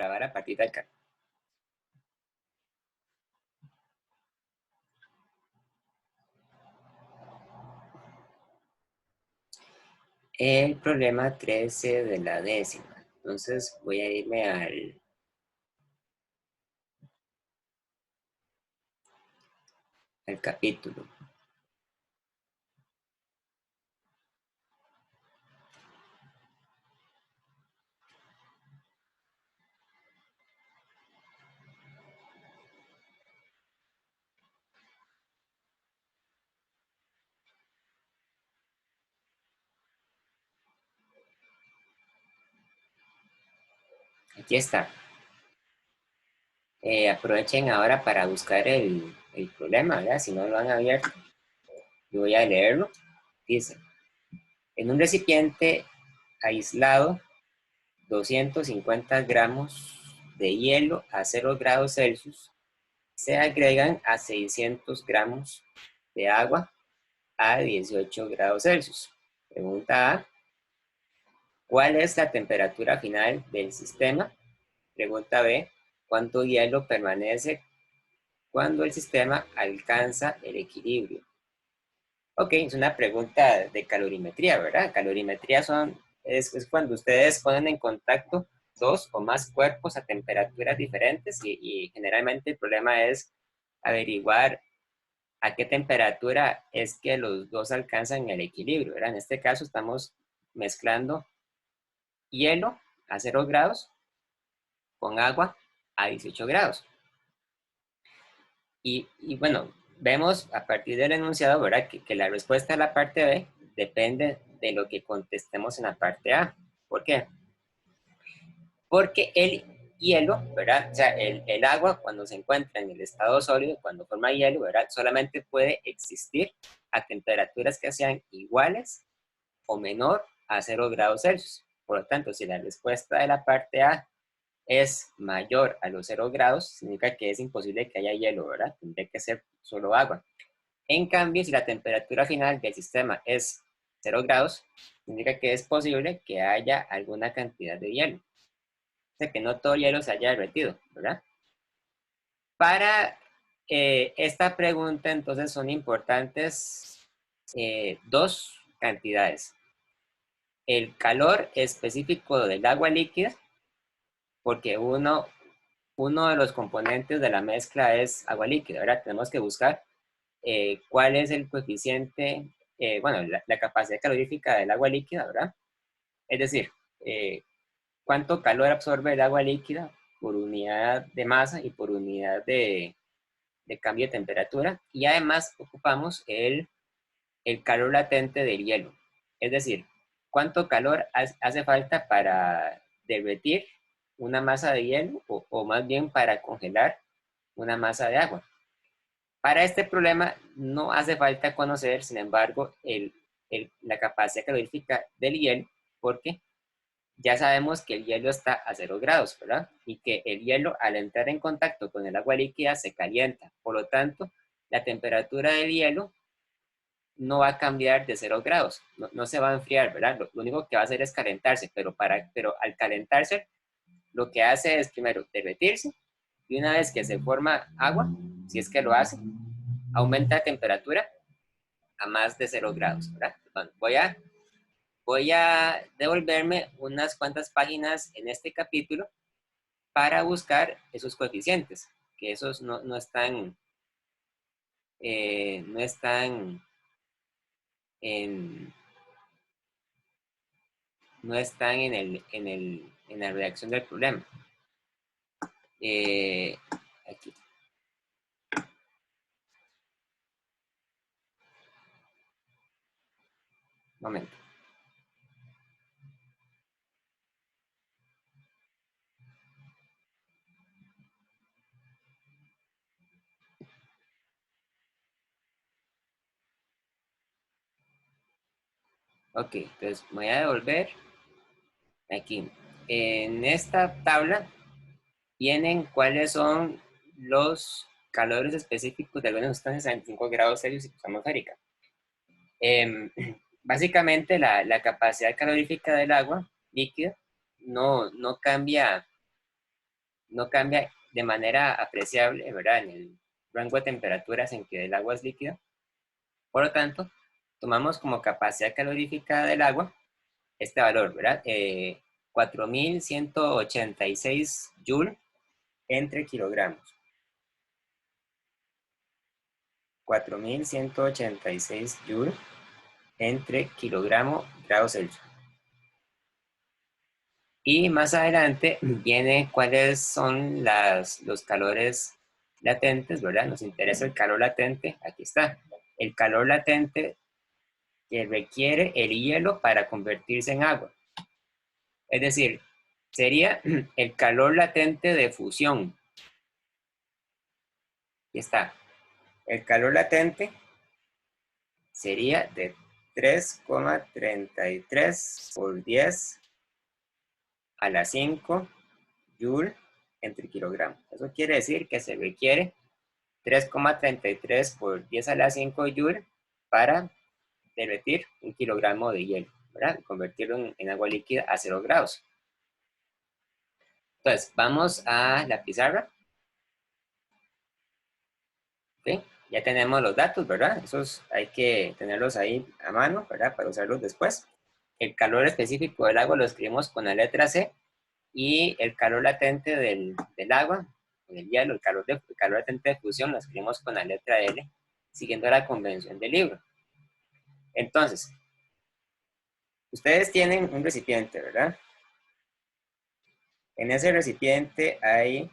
grabar a partir de acá. El problema 13 de la décima. Entonces voy a irme al capítulo. Aquí está. Aprovechen ahora para buscar el problema, ¿verdad? Si no lo han abierto, yo voy a leerlo. Dice, en un recipiente aislado, 250 gramos de hielo a 0 grados Celsius se agregan a 600 gramos de agua a 18 grados Celsius. Pregunta A, ¿cuál es la temperatura final del sistema? Pregunta B, ¿cuánto hielo permanece cuando el sistema alcanza el equilibrio? Ok, es una pregunta de calorimetría, ¿verdad? Calorimetría es cuando ustedes ponen en contacto dos o más cuerpos a temperaturas diferentes y generalmente el problema es averiguar a qué temperatura es que los dos alcanzan el equilibrio, ¿verdad? En este caso estamos mezclando hielo a 0 grados con agua a 18 grados. Y bueno, vemos a partir del enunciado, ¿verdad? Que la respuesta a la parte B depende de lo que contestemos en la parte A. ¿Por qué? Porque el hielo, ¿verdad? O sea, el agua cuando se encuentra en el estado sólido, cuando forma hielo, ¿verdad? Solamente puede existir a temperaturas que sean iguales o menor a 0 grados Celsius. Por lo tanto, si la respuesta de la parte A es mayor a los 0 grados, significa que es imposible que haya hielo, ¿verdad? Tendría que ser solo agua. En cambio, si la temperatura final del sistema es 0 grados, significa que es posible que haya alguna cantidad de hielo. O sea, que no todo el hielo se haya derretido, ¿verdad? Para esta pregunta, entonces, son importantes dos cantidades. El calor específico del agua líquida, porque uno de los componentes de la mezcla es agua líquida, ¿verdad? Tenemos que buscar cuál es el coeficiente, bueno, la capacidad calorífica del agua líquida, ¿verdad? Es decir, cuánto calor absorbe el agua líquida por unidad de masa y por unidad de cambio de temperatura. Y además ocupamos el calor latente del hielo. Es decir, cuánto calor hace falta para derretir una masa de hielo o más bien para congelar una masa de agua. Para este problema no hace falta conocer, sin embargo, la capacidad calorífica del hielo, porque ya sabemos que el hielo está a 0 grados, ¿verdad? Y que el hielo al entrar en contacto con el agua líquida se calienta. Por lo tanto, la temperatura del hielo no va a cambiar de 0 grados, no se va a enfriar, ¿verdad? Lo único que va a hacer es calentarse, pero al calentarse, lo que hace es primero derretirse, y una vez que se forma agua, si es que lo hace, aumenta la temperatura a más de 0 grados, ¿verdad? Bueno, voy a devolverme unas cuantas páginas en este capítulo para buscar esos coeficientes, que esos no están, no están en, no están en la redacción del problema. Aquí. Momento. Ok, entonces voy a devolver aquí. En esta tabla vienen cuáles son los calores específicos de algunas sustancias a 25 grados Celsius y atmosférica. Básicamente la capacidad calorífica del agua líquida no cambia no cambia de manera apreciable, ¿verdad? En el rango de temperaturas en que el agua es líquida. Por lo tanto, tomamos como capacidad calorífica del agua este valor, ¿verdad? 4186 joule entre kilogramos. 4186 joule entre kilogramo grados Celsius. Y más adelante viene cuáles son los calores latentes, ¿verdad? Nos interesa el calor latente, aquí está. El calor latente que requiere el hielo para convertirse en agua. Es decir, sería el calor latente de fusión. Aquí está. El calor latente sería de 3,33 por 10 a la 5 joule entre kilogramos. Eso quiere decir que se requiere 3,33 por 10 a la 5 joule para derretir un kilogramo de hielo, ¿verdad? Y convertirlo en agua líquida a 0 grados. Entonces, vamos a la pizarra. ¿Okay? Ya tenemos los datos, ¿verdad? Esos hay que tenerlos ahí a mano, ¿verdad? Para usarlos después. El calor específico del agua lo escribimos con la letra C y el calor latente del agua, del hielo, el calor latente de fusión lo escribimos con la letra L, siguiendo la convención del libro. Entonces, ustedes tienen un recipiente, ¿verdad? En ese recipiente hay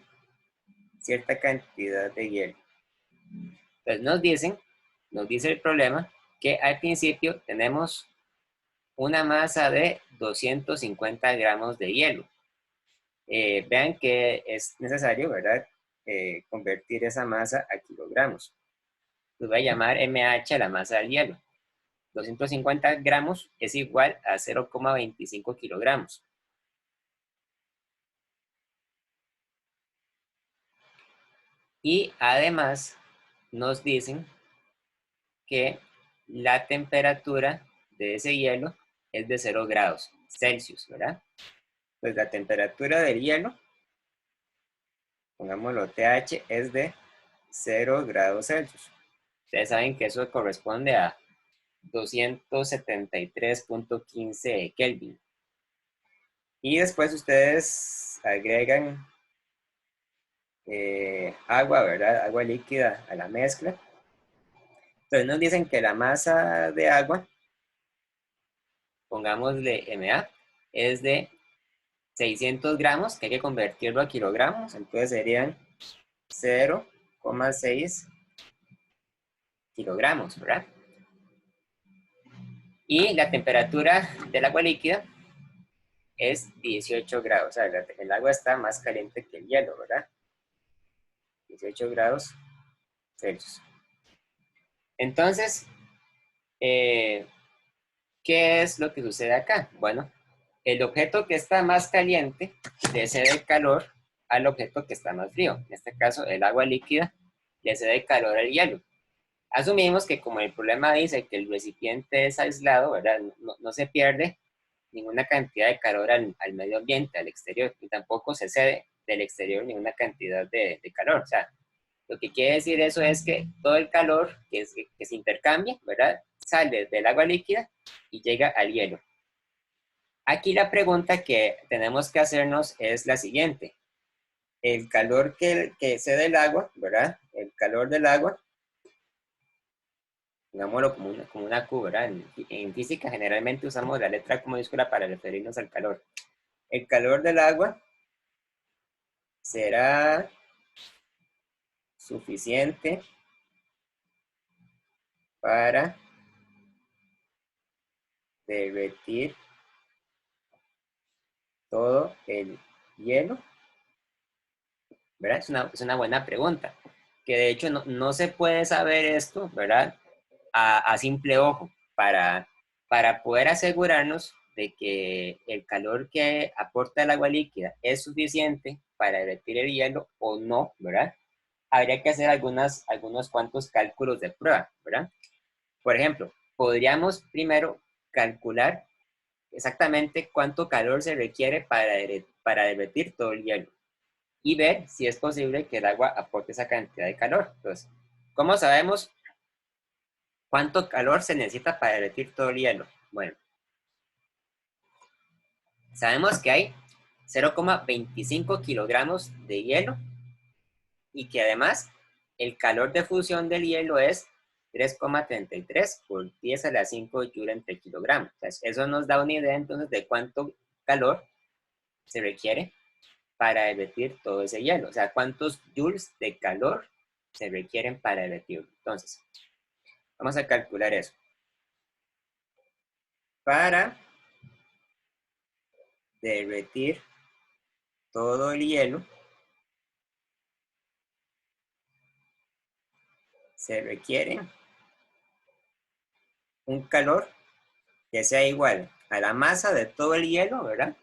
cierta cantidad de hielo. Entonces nos dice el problema que al principio tenemos una masa de 250 gramos de hielo. Vean que es necesario, ¿verdad? Convertir esa masa a kilogramos. Los voy a llamar MH a la masa del hielo. 250 gramos es igual a 0,25 kilogramos. Y además nos dicen que la temperatura de ese hielo es de 0 grados Celsius, ¿verdad? Pues la temperatura del hielo, pongámoslo TH, es de 0 grados Celsius. Ustedes saben que eso corresponde a 273.15 Kelvin. Y después ustedes agregan agua, ¿verdad? Agua líquida a la mezcla. Entonces nos dicen que la masa de agua, pongámosle MA, es de 600 gramos, que hay que convertirlo a kilogramos. Entonces serían 0,6 kilogramos, ¿verdad? Y la temperatura del agua líquida es 18 grados. O sea, el agua está más caliente que el hielo, ¿verdad? 18 grados Celsius. Entonces, ¿qué es lo que sucede acá? Bueno, el objeto que está más caliente le cede calor al objeto que está más frío. En este caso, el agua líquida le cede calor al hielo. Asumimos que como el problema dice que el recipiente es aislado, ¿verdad? No se pierde ninguna cantidad de calor al medio ambiente, al exterior, y tampoco se cede del exterior ninguna cantidad de calor. O sea, lo que quiere decir eso es que todo el calor que se intercambia, ¿verdad? Sale del agua líquida y llega al hielo. Aquí la pregunta que tenemos que hacernos es la siguiente. El calor que cede el agua, ¿verdad? El calor del agua, digámoslo como una Q, ¿verdad? En física generalmente usamos la letra Q mayúscula para referirnos al calor. El calor del agua será suficiente para derretir todo el hielo, ¿verdad? Es una buena pregunta, que de hecho no se puede saber esto, ¿verdad? A simple ojo, para poder asegurarnos de que el calor que aporta el agua líquida es suficiente para derretir el hielo o no, ¿verdad? Habría que hacer algunos cuantos cálculos de prueba, ¿verdad? Por ejemplo, podríamos primero calcular exactamente cuánto calor se requiere para derretir todo el hielo. y ver si es posible que el agua aporte esa cantidad de calor. Entonces, ¿cómo sabemos cuánto calor se necesita para derretir todo el hielo? Bueno, sabemos que hay 0,25 kilogramos de hielo y que además el calor de fusión del hielo es 3,33 por 10 a la 5 joule entre kilogramos. Entonces, eso nos da una idea entonces de cuánto calor se requiere para derretir todo ese hielo. O sea, cuántos joules de calor se requieren para derretirlo. Entonces, vamos a calcular eso. Para derretir todo el hielo, se requiere un calor que sea igual a la masa de todo el hielo, ¿verdad?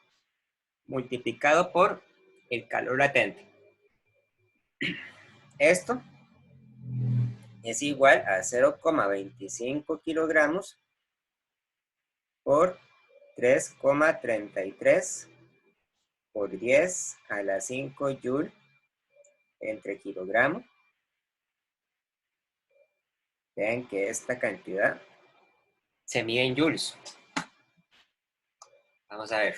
Multiplicado por el calor latente. Esto es igual a 0,25 kilogramos por 3,33 por 10 a la 5 joule entre kilogramo. Vean que esta cantidad se mide en joules. Vamos a ver.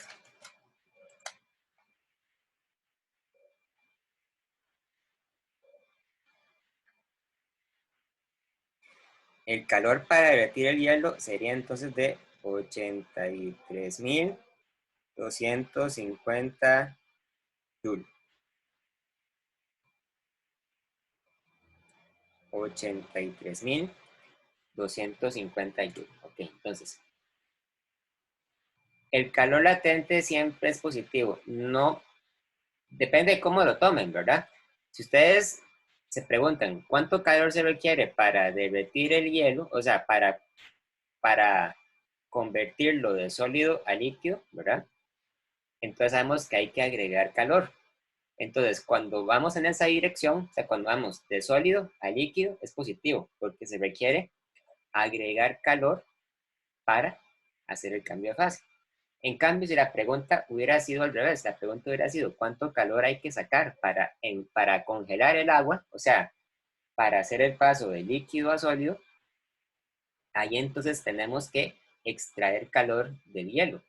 El calor para derretir el hielo sería entonces de 83.250 joules. 83.250 joules. Ok, entonces, el calor latente siempre es positivo. No, depende de cómo lo tomen, ¿verdad? Si ustedes se preguntan cuánto calor se requiere para derretir el hielo, o sea, para convertirlo de sólido a líquido, ¿verdad? Entonces sabemos que hay que agregar calor. Entonces, cuando vamos en esa dirección, o sea, cuando vamos de sólido a líquido, es positivo, porque se requiere agregar calor para hacer el cambio de fase. En cambio, si la pregunta hubiera sido al revés, la pregunta hubiera sido cuánto calor hay que sacar para congelar el agua, o sea, para hacer el paso de líquido a sólido, ahí entonces tenemos que extraer calor del hielo,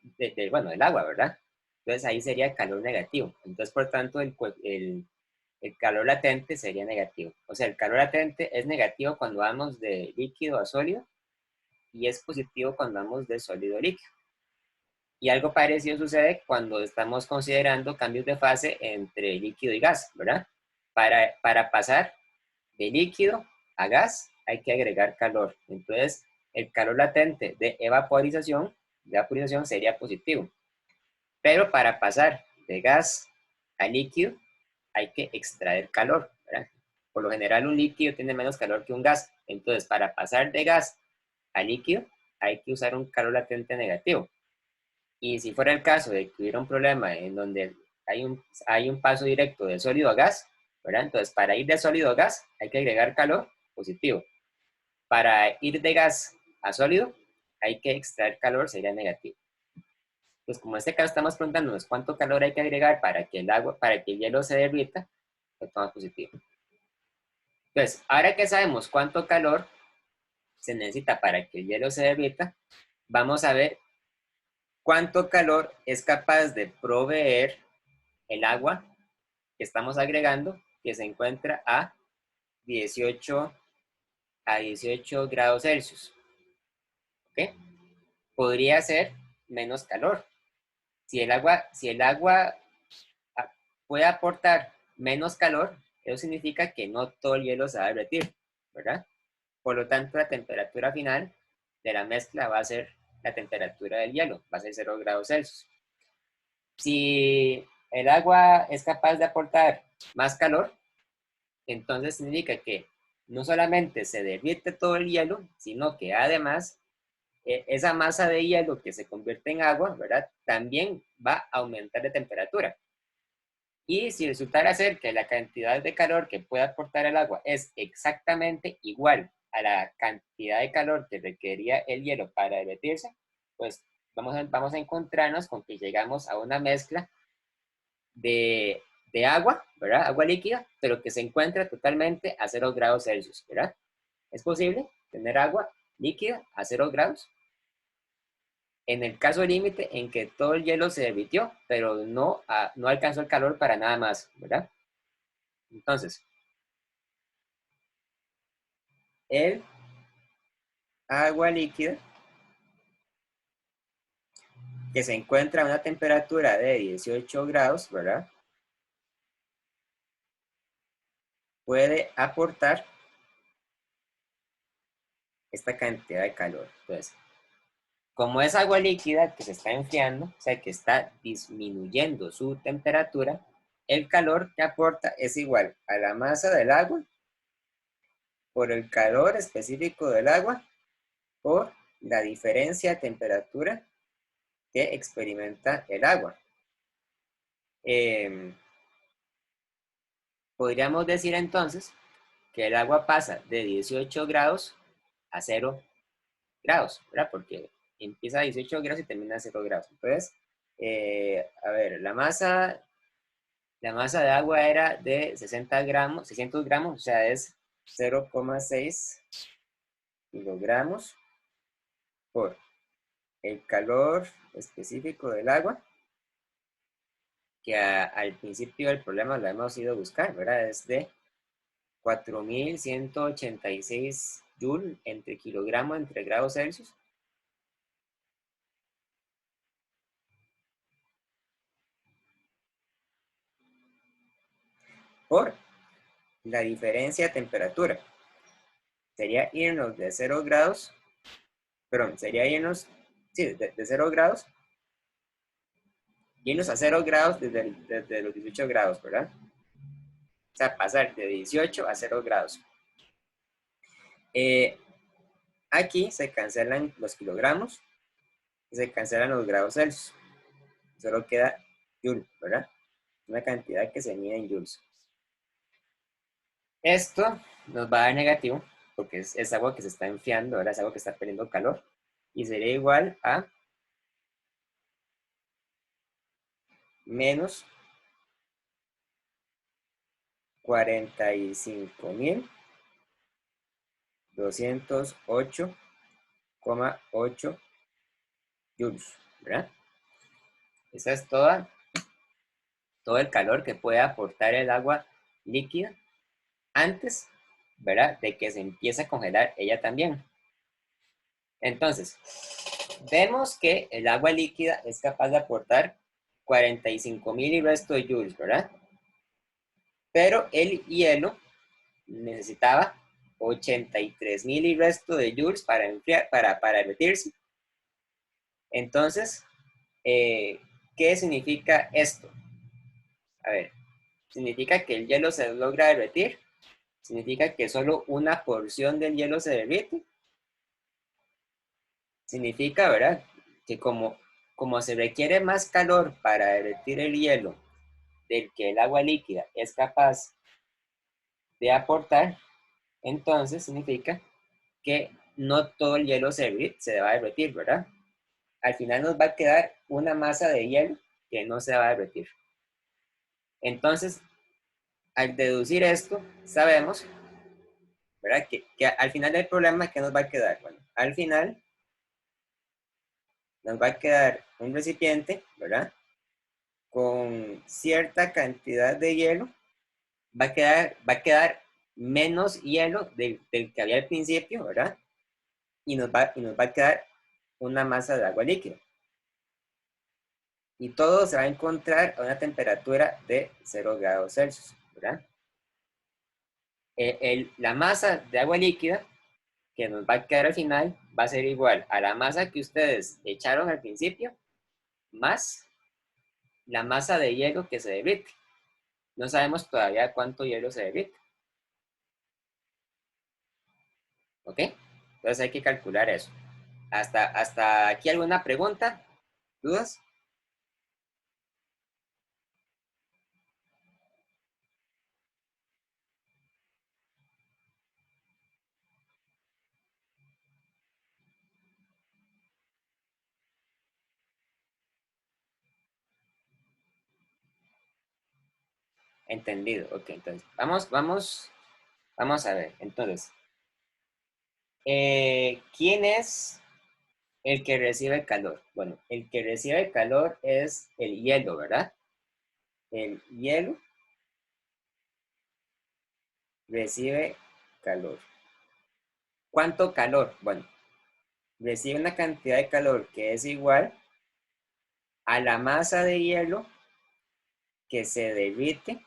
bueno, del agua, ¿verdad? Entonces ahí sería calor negativo. Entonces, por tanto, el calor latente sería negativo. O sea, el calor latente es negativo cuando vamos de líquido a sólido y es positivo cuando vamos de sólido a líquido. Y algo parecido sucede cuando estamos considerando cambios de fase entre líquido y gas, ¿verdad? Para pasar de líquido a gas hay que agregar calor. Entonces, el calor latente de vaporización sería positivo. Pero para pasar de gas a líquido hay que extraer calor, ¿verdad? Por lo general un líquido tiene menos calor que un gas. Entonces, para pasar de gas a líquido hay que usar un calor latente negativo. Y si fuera el caso de que hubiera un problema en donde hay un paso directo de sólido a gas, ¿verdad? Entonces, para ir de sólido a gas hay que agregar calor positivo. Para ir de gas a sólido hay que extraer calor, sería negativo. Pues como en este caso estamos preguntándonos cuánto calor hay que agregar para que el hielo se derrita, pues toma positivo. Entonces, ahora que sabemos cuánto calor se necesita para que el hielo se derrita, vamos a ver cuánto calor es capaz de proveer el agua que estamos agregando, que se encuentra a 18 grados Celsius. ¿Ok? Podría ser menos calor. Si el agua puede aportar menos calor, eso significa que no todo el hielo se va a derretir, ¿verdad? Por lo tanto, la temperatura final de la mezcla va a ser la temperatura del hielo, va a ser 0 grados Celsius. Si el agua es capaz de aportar más calor, entonces significa que no solamente se derrite todo el hielo, sino que además esa masa de hielo que se convierte en agua, ¿verdad? También va a aumentar de temperatura. Y si resultara ser que la cantidad de calor que puede aportar el agua es exactamente igual a la cantidad de calor que requería el hielo para derretirse, pues vamos a encontrarnos con que llegamos a una mezcla de de agua, ¿verdad? Agua líquida, pero que se encuentra totalmente a 0 grados Celsius, ¿verdad? ¿Es posible tener agua líquida a 0 grados? En el caso límite en que todo el hielo se derritió, pero no alcanzó el calor para nada más, ¿verdad? Entonces, el agua líquida que se encuentra a una temperatura de 18 grados, ¿verdad? Puede aportar esta cantidad de calor. Entonces, como es agua líquida que se está enfriando, o sea que está disminuyendo su temperatura, el calor que aporta es igual a la masa del agua por el calor específico del agua por la diferencia de temperatura que experimenta el agua. Eh, Podríamos decir entonces que el agua pasa de 18 grados a 0 grados, ¿verdad? Porque empieza a 18 grados y termina a 0 grados. Entonces, a ver, la masa de agua era de 60 gramos, 600 gramos, o sea, es 0,6 kilogramos por el calor específico del agua, que al principio del problema lo hemos ido a buscar, ¿verdad? Es de 4186 joules entre kilogramo entre grados Celsius. Por la diferencia de temperatura. Sería irnos de 0 grados, perdón, sería irnos, sí, de 0 grados, irnos a 0 grados desde los 18 grados, ¿verdad? O sea, pasar de 18 a 0 grados. Eh, Aquí se cancelan los kilogramos y se cancelan los grados Celsius. Solo queda Joule, ¿verdad? Una cantidad que se mide en joules. Esto nos va a dar negativo porque es agua que se está enfriando, ahora es agua que está perdiendo calor y sería igual a menos 45.208,8 joules, ¿verdad? Esa es todo el calor que puede aportar el agua líquida antes, ¿verdad? De que se empiece a congelar ella también. Entonces, vemos que el agua líquida es capaz de aportar 45.000 y resto de joules, ¿verdad? Pero el hielo necesitaba 83.000 y resto de joules para enfriar, para derretirse. Entonces, ¿qué significa esto? A ver, significa que el hielo se logra derretir, significa que solo una porción del hielo se derrite, significa, ¿verdad? Que como se requiere más calor para derretir el hielo del que el agua líquida es capaz de aportar, entonces significa que no todo el hielo se va a derretir, ¿verdad? Al final nos va a quedar una masa de hielo que no se va a derretir. Entonces, al deducir esto, sabemos, ¿verdad? Que al final del problema, ¿qué nos va a quedar? Bueno, al final nos va a quedar un recipiente, ¿verdad? Con cierta cantidad de hielo, va a quedar menos hielo del que había al principio, ¿verdad? Y nos va a quedar una masa de agua líquida. Y todo se va a encontrar a una temperatura de 0 grados Celsius, ¿verdad? La masa de agua líquida que nos va a quedar al final va a ser igual a la masa que ustedes echaron al principio más la masa de hielo que se derrite. No sabemos todavía cuánto hielo se derrite. ¿Ok? Entonces hay que calcular eso. ¿Hasta aquí alguna pregunta? ¿Dudas? Entendido. Ok, entonces, vamos a ver. Entonces, ¿quién es el que recibe calor? Bueno, el que recibe calor es el hielo, ¿verdad? El hielo recibe calor. ¿Cuánto calor? Bueno, recibe una cantidad de calor que es igual a la masa de hielo que se derrite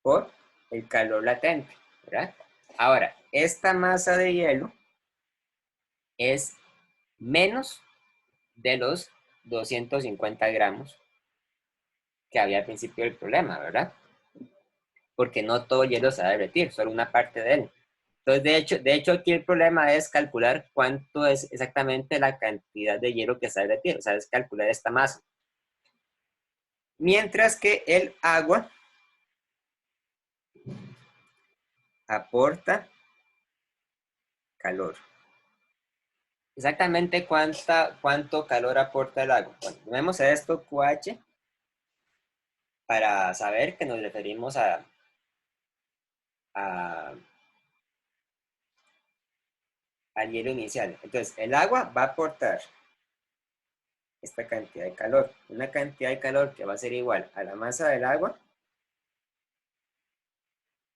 por el calor latente, ¿verdad? Ahora, esta masa de hielo es menos de los 250 gramos que había al principio del problema, ¿verdad? Porque no todo el hielo se va a derretir, solo una parte de él. Entonces, de hecho, aquí el problema es calcular cuánto es exactamente la cantidad de hielo que se va a derretir, o sea, es calcular esta masa. Mientras que el agua aporta calor. Exactamente cuánto calor aporta el agua. Bueno, vemos a esto QH para saber que nos referimos a- al hielo inicial. Entonces, el agua va a aportar esta cantidad de calor. Una cantidad de calor que va a ser igual a la masa del agua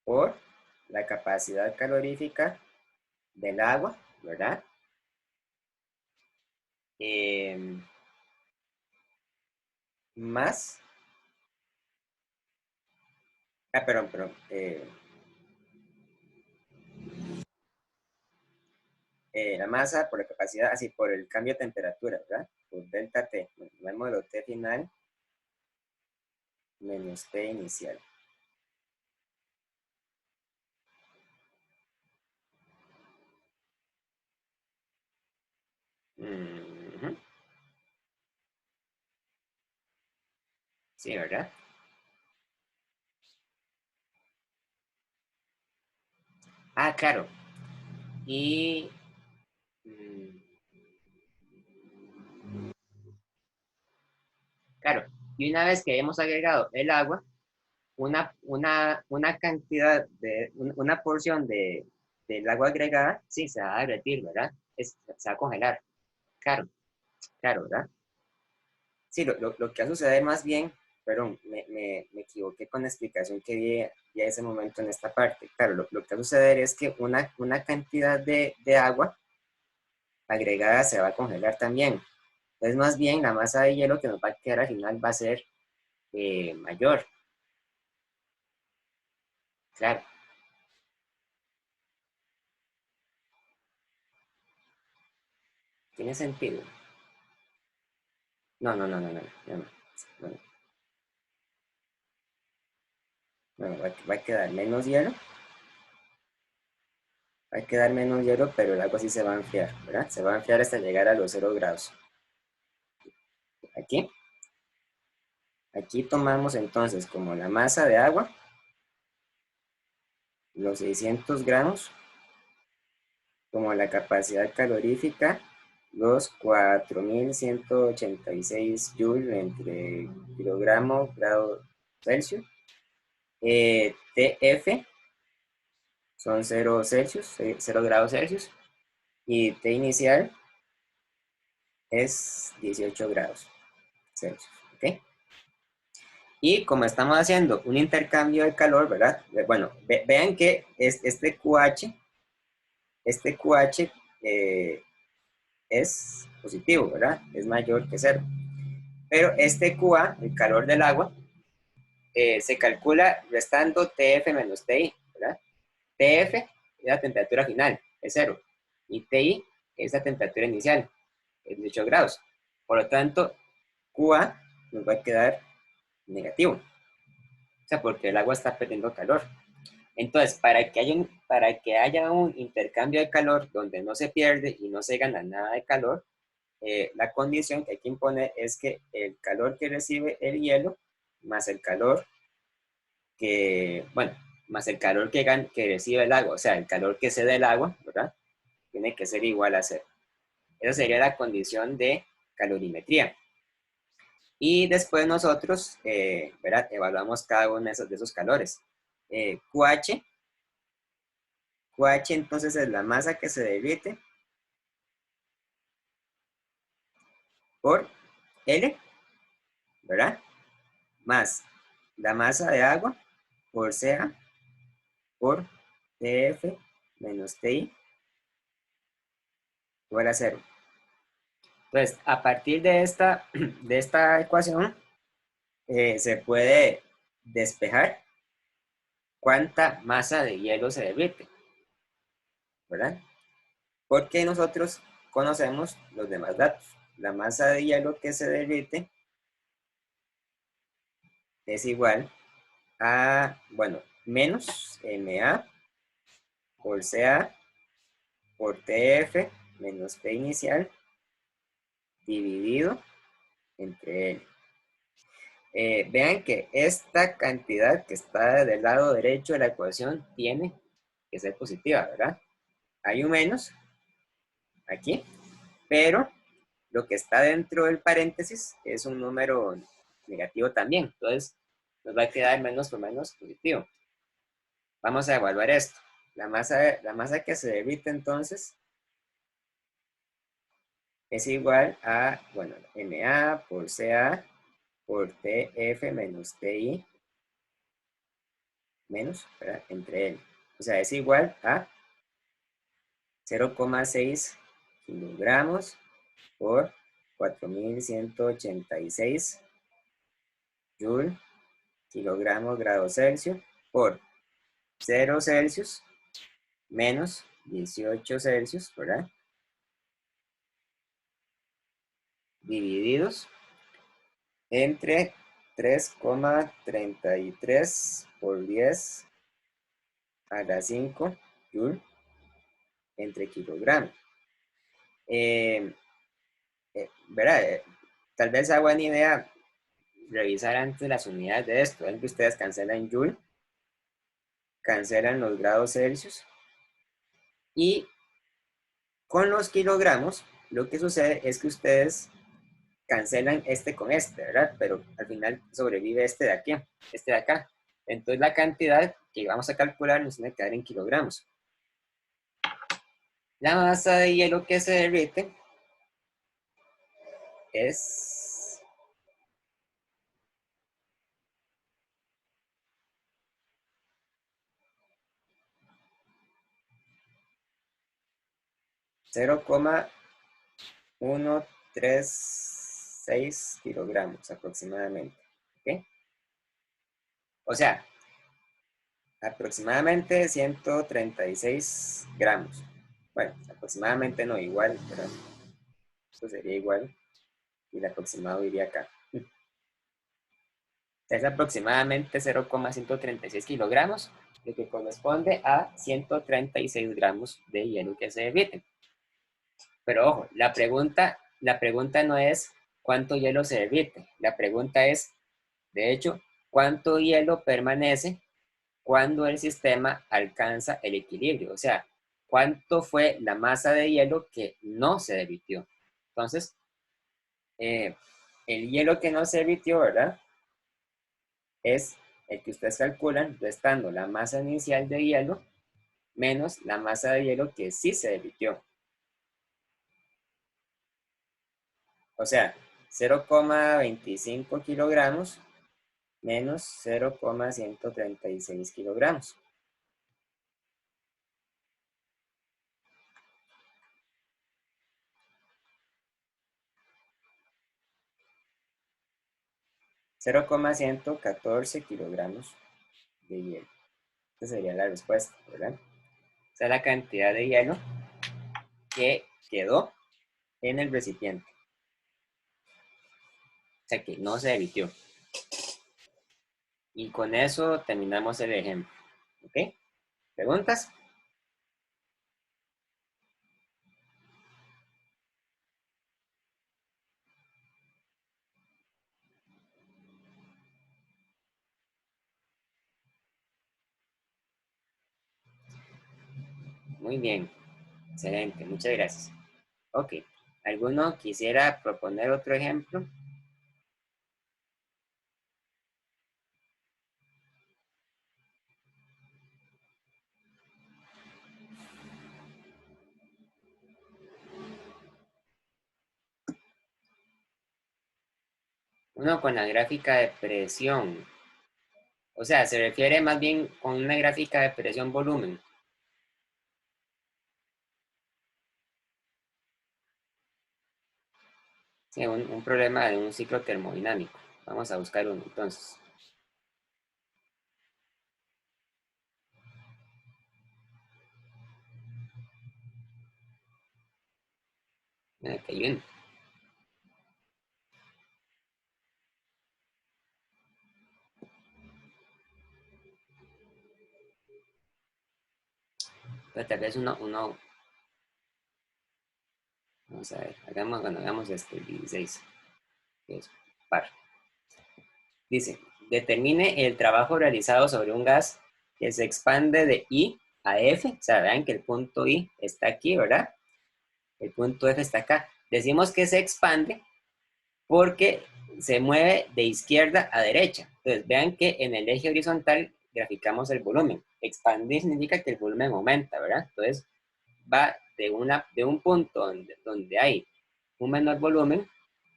por la capacidad calorífica del agua, ¿verdad? Eh, más, perdón, la masa por la capacidad, así por el cambio de temperatura, ¿verdad? Por delta T, vemos lo T final menos T inicial. Ujú. Sí, ¿verdad? Ah, claro. Y, mm, claro, y una vez que hemos agregado el agua, una cantidad una porción del agua agregada, sí, se va a derretir, ¿verdad? Se va a congelar. Claro, claro, ¿verdad? Sí, lo que va a suceder más bien, perdón, me equivoqué con la explicación que di ya ese momento en esta parte. Claro, lo que va a suceder es que una cantidad de agua agregada se va a congelar también. Entonces, más bien, la masa de hielo que nos va a quedar al final va a ser mayor. Claro, tiene sentido. No, no, no, no, no, no, no, no, no, va a quedar menos hielo, va a quedar menos hielo, pero el agua sí se va a enfriar, ¿verdad? Se va a enfriar hasta llegar a los 0 grados. Aquí, aquí tomamos entonces como la masa de agua, los 600 gramos, como la capacidad calorífica, los 4186 joules entre kilogramo, grado Celsius. TF son 0 Celsius, 0 grados Celsius. Y T inicial es 18 grados Celsius. ¿Ok? Y como estamos haciendo un intercambio de calor, ¿verdad? Bueno, vean que este QH es positivo, ¿verdad? Es mayor que cero. Pero este QA, el calor del agua, se calcula restando TF menos TI, ¿verdad? TF es la temperatura final, es cero. Y TI es la temperatura inicial, es 18 grados. Por lo tanto, QA nos va a quedar negativo. O sea, porque el agua está perdiendo calor. Entonces, para que haya un intercambio de calor donde no se pierde y no se gana nada de calor, la condición que hay que imponer es que el calor que recibe el hielo más el calor bueno, más el calor que recibe el agua, o sea, el calor que se da el agua, ¿verdad? Tiene que ser igual a cero. Esa sería la condición de calorimetría. Y después nosotros, ¿verdad? Evaluamos cada uno de esos calores. QH, QH entonces es la masa que se derrite por L, ¿verdad? Más la masa de agua por CA por TF menos TI igual a cero. Entonces, a partir de esta ecuación, se puede despejar cuánta masa de hielo se derrite, ¿verdad? Porque nosotros conocemos los demás datos. La masa de hielo que se derrite es igual a, bueno, menos MA por CA por TF menos T inicial dividido entre L. Vean que esta cantidad que está del lado derecho de la ecuación tiene que ser positiva, ¿verdad? Hay un menos aquí, pero lo que está dentro del paréntesis es un número negativo también. Entonces, nos va a quedar menos por menos positivo. Vamos a evaluar esto. La masa que se derrite entonces es igual a, bueno, MA por CA por TF menos TI menos, ¿verdad? Entre L. O sea, es igual a 0,6 kilogramos por 4186 joule kilogramos grado Celsius por 0 Celsius menos 18 Celsius, ¿verdad? Divididos entre 3,33 por 10 a la 5 joule entre kilogramos. ¿Verdad? Tal vez sea buena idea revisar antes las unidades de esto. Ven que ustedes cancelan joule, cancelan los grados Celsius y con los kilogramos lo que sucede es que ustedes cancelan este con este, ¿verdad? Pero al final sobrevive este de aquí, este de acá. Entonces la cantidad que vamos a calcular nos tiene que dar en kilogramos. La masa de hielo que se derrite es 0,136 kilogramos aproximadamente. ¿Ok? O sea, aproximadamente 136 gramos. Bueno, aproximadamente no, igual, pero esto sería igual y el aproximado iría acá. Es aproximadamente 0,136 kilogramos, lo que corresponde a 136 gramos de hielo que se derrite. Pero ojo, la pregunta no es cuánto hielo se derrite, la pregunta es, de hecho, cuánto hielo permanece cuando el sistema alcanza el equilibrio, o sea, cuánto fue la masa de hielo que no se derritió. Entonces, el hielo que no se derritió, ¿verdad? Es el que ustedes calculan restando la masa inicial de hielo menos la masa de hielo que sí se derritió. O sea, 0,25 kilogramos menos 0,136 kilogramos. Cero coma 114 kilogramos de hielo. Esa sería la respuesta, ¿verdad? Esa es la cantidad de hielo que quedó en el recipiente. O sea, que no se derritió. Y con eso terminamos el ejemplo. ¿Ok? ¿Preguntas? Muy bien. Excelente. Muchas gracias. Ok. ¿Alguno quisiera proponer otro ejemplo? Uno con la gráfica de presión. O sea, se refiere más bien con una gráfica de presión volumen. Sí, un problema de un ciclo termodinámico. Vamos a buscar uno entonces. Aquí hay uno. Pero tal vez uno, vamos a ver, hagamos este, el 16, que es par. Dice, determine el trabajo realizado sobre un gas que se expande de I a F. O sea, vean que el punto I está aquí, ¿verdad? El punto F está acá. Decimos que se expande porque se mueve de izquierda a derecha. Entonces, vean que en el eje horizontal graficamos el volumen. Expandir significa que el volumen aumenta, ¿verdad? Entonces, va de un punto donde hay un menor volumen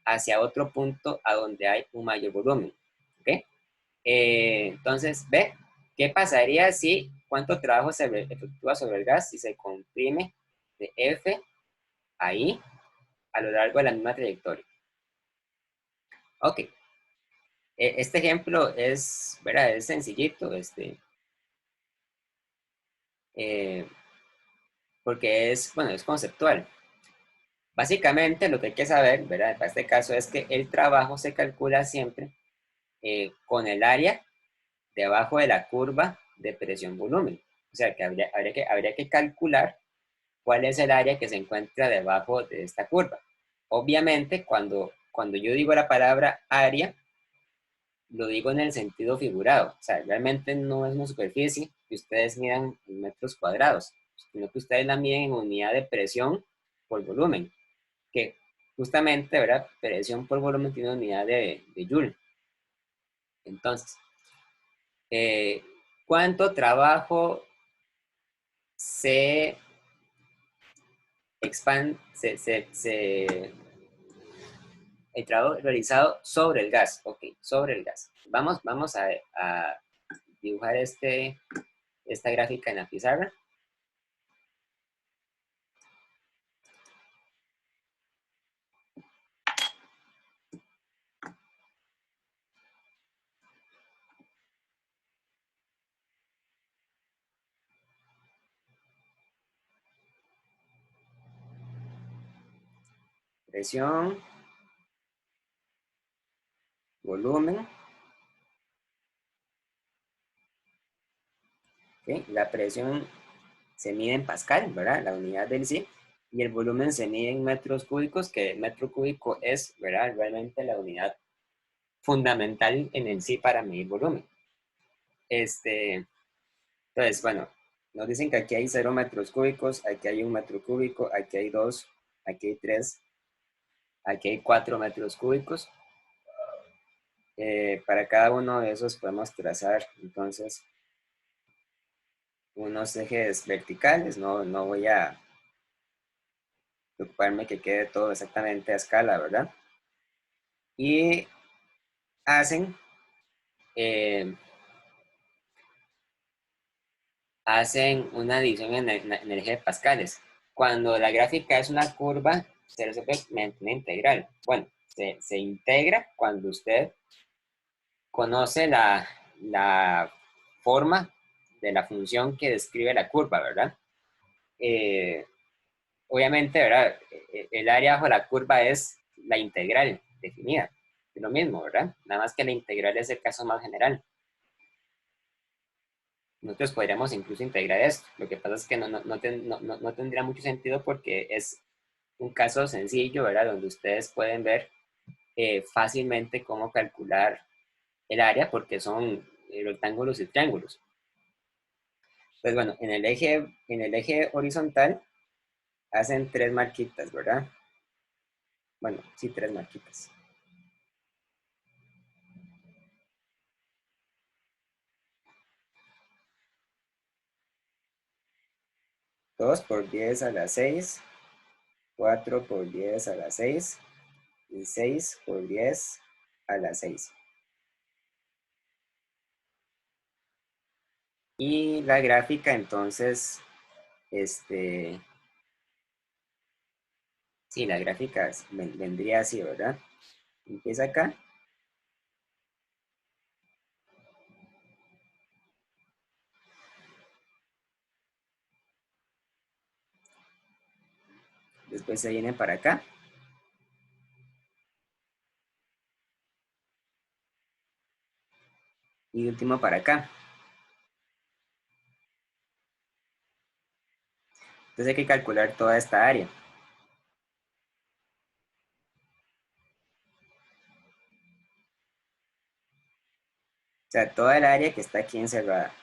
hacia otro punto a donde hay un mayor volumen. ¿Ok? Entonces, ve, ¿qué pasaría si cuánto trabajo se efectúa sobre el gas si se comprime de F a I a lo largo de la misma trayectoria? Ok, este ejemplo es, ¿verdad? Es sencillito, eh, porque es, bueno, es conceptual. Básicamente lo que hay que saber, ¿verdad? Para este caso es que el trabajo se calcula siempre con el área debajo de la curva de presión-volumen. O sea, que habría que calcular cuál es el área que se encuentra debajo de esta curva. Obviamente, cuando yo digo la palabra área, lo digo en el sentido figurado. O sea, realmente no es una superficie que ustedes midan en metros cuadrados, sino que ustedes la miden en unidad de presión por volumen, que justamente, ¿verdad? Presión por volumen tiene unidad de Joule. Entonces, eh, ¿cuánto trabajo se expande, el trabajo realizado sobre el gas? Ok, sobre el gas. Vamos a dibujar esta gráfica en la pizarra. Presión, volumen, ¿okay? La presión se mide en pascal, ¿verdad? La unidad del sí. Y el volumen se mide en metros cúbicos, que el metro cúbico es, ¿verdad? Realmente la unidad fundamental en el sí para medir volumen. Entonces, bueno, nos dicen que aquí hay 0 metros cúbicos, aquí hay 1 metro cúbico, aquí hay 2, aquí hay 3, aquí hay 4 metros cúbicos. Para cada uno de esos podemos trazar entonces unos ejes verticales. No voy a preocuparme que quede todo exactamente a escala, ¿verdad? Y hacen, eh, hacen una división en el eje de pascales. Cuando la gráfica es una curva, se resuelve mediante una integral. Bueno, se integra cuando usted conoce la forma de la función que describe la curva, ¿verdad? Eh, Obviamente, ¿verdad? El área bajo la curva es la integral definida. Es lo mismo, ¿verdad? Nada más que la integral es el caso más general. Nosotros podríamos incluso integrar esto. Lo que pasa es que no tendría mucho sentido porque es un caso sencillo, ¿verdad? Donde ustedes pueden ver fácilmente cómo calcular el área porque son rectángulos y triángulos. Entonces, bueno, en el eje horizontal hacen 3 marquitas, ¿verdad? Bueno, sí, 3 marquitas. 2 por 10 a la 6, 4 por 10 a la 6 y 6 por 10 a la 6. Y la gráfica, entonces, sí, la gráfica vendría así, ¿verdad? Empieza acá. Después se viene para acá. Y último para acá. Entonces hay que calcular toda esta área. O sea, toda el área que está aquí encerrada.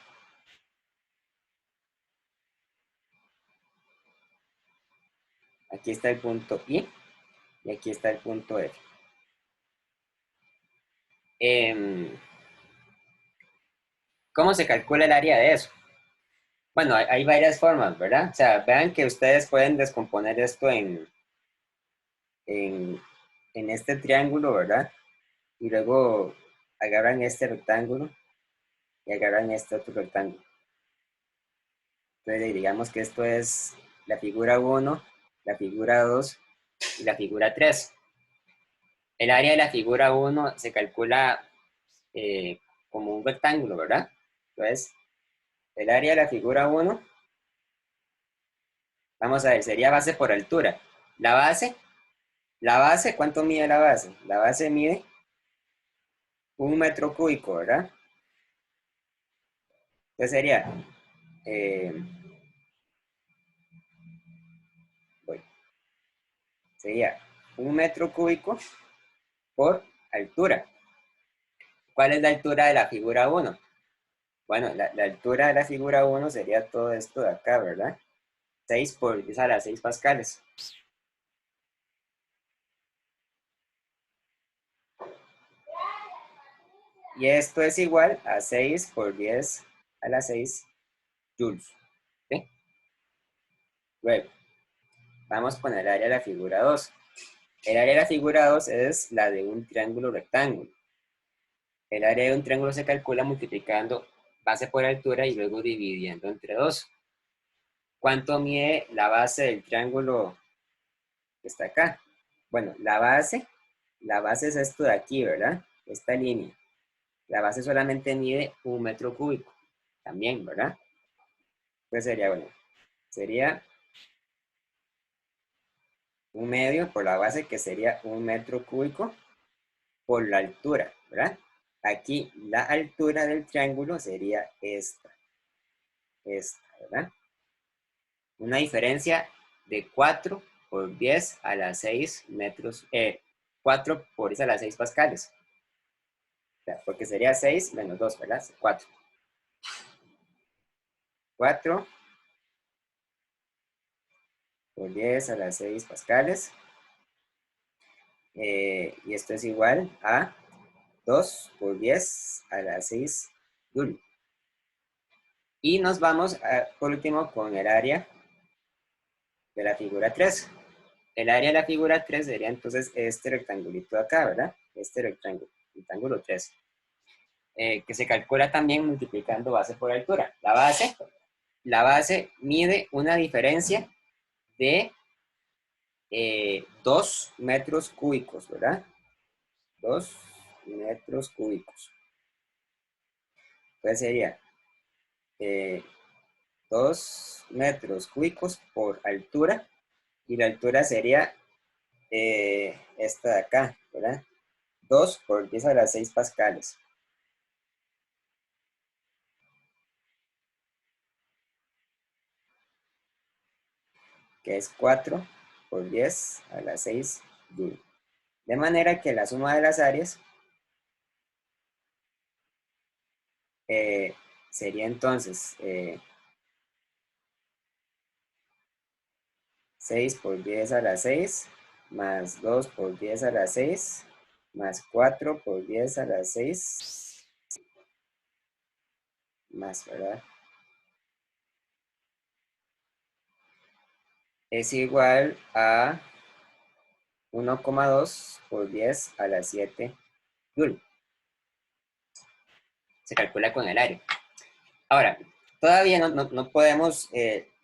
Aquí está el punto I y aquí está el punto F. ¿Cómo se calcula el área de eso? Bueno, hay varias formas, ¿verdad? O sea, vean que ustedes pueden descomponer esto en, en este triángulo, ¿verdad? Y luego agarran este rectángulo y agarran este otro rectángulo. Entonces, digamos que esto es la figura 1, la figura 2 y la figura 3. El área de la figura 1 se calcula como un rectángulo, ¿verdad? Entonces, el área de la figura 1, vamos a ver, sería base por altura. La base, ¿cuánto mide la base? La base mide 1 metro cúbico, ¿verdad? Entonces sería, eh, voy, sería 1 metro cúbico por altura. ¿Cuál es la altura de la figura 1? Bueno, la altura de la figura 1 sería todo esto de acá, ¿verdad? 6 por 10 a la 6 pascales. Y esto es igual a 6 por 10 a la 6 joules. ¿Sí? Luego, vamos con el área de la figura 2. El área de la figura 2 es la de un triángulo rectángulo. El área de un triángulo se calcula multiplicando base por altura y luego dividiendo entre 2. ¿Cuánto mide la base del triángulo que está acá? Bueno, la base es esto de aquí, ¿verdad? Esta línea. La base solamente mide 1 metro cúbico. También, ¿verdad? Pues sería, bueno, sería 1 medio por la base, que sería 1 metro cúbico, por la altura, ¿verdad? Aquí la altura del triángulo sería esta, ¿verdad? Una diferencia de 4 por 10 a la 6 metros, 4 por 10 a la 6 pascales. O sea, porque sería 6 menos 2, ¿verdad? 4. 4 por 10 a la 6 pascales. Y esto es igual a 2 por 10 a la 6 joule. Y nos vamos, por último, con el área de la figura 3. El área de la figura 3 sería entonces este rectangulito de acá, ¿verdad? Este rectángulo 3, que se calcula también multiplicando base por altura. La base mide una diferencia de 2 metros cúbicos, ¿verdad? 2 metros cúbicos. Entonces sería 2 metros cúbicos por altura, y la altura sería esta de acá, ¿verdad? 2 por 10 a la 6 pascales. Que es 4 por 10 a la 6 joule. De manera que la suma de las áreas sería entonces 6 por 10 a la 6 más 2 por 10 a la 6 más 4 por 10 a la 6 más, ¿verdad? Es igual a 1,2 por 10 a la 7 Joule. Se calcula con el aire. Ahora, todavía no podemos